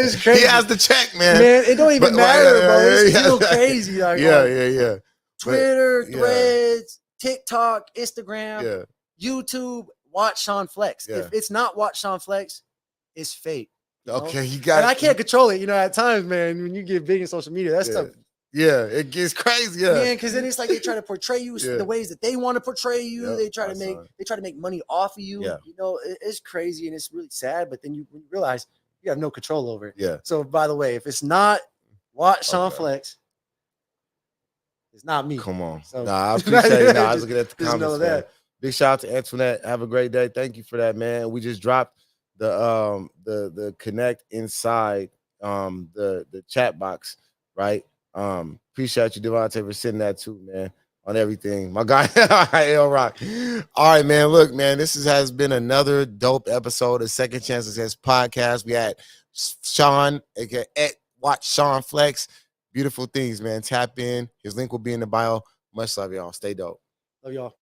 It's crazy. He has to check, man. It don't even matter, bro. It's still crazy. Like, Twitter, Threads, TikTok, Instagram, YouTube. Watch Shawn Flex. If it's not Watch Shawn Flex, it's fake. Okay, you got. And I can't control it. At times, man, when you get big in social media, that stuff. It gets crazy. Man, because then it's like they try to portray you the ways that they want to portray you. They try to make money off of you. It's crazy and it's really sad. But then you realize you have no control over it. So by the way, if it's not Watch Shawn Flex, it's not me. So, I appreciate it. I was looking at the comments. Man. Big shout out to Antoinette. Have a great day. Thank you for that, man. We just dropped the connect inside the chat box, right? Appreciate you, Devontae, for sending that too, man, on everything. My guy, L Rock. All right, man. Look, man, this has been another dope episode of Second Chance Success Podcast. We had Shawn, aka at Watch Shawn Flex. Beautiful things, man. Tap in. His link will be in the bio. Much love, y'all. Stay dope. Love y'all.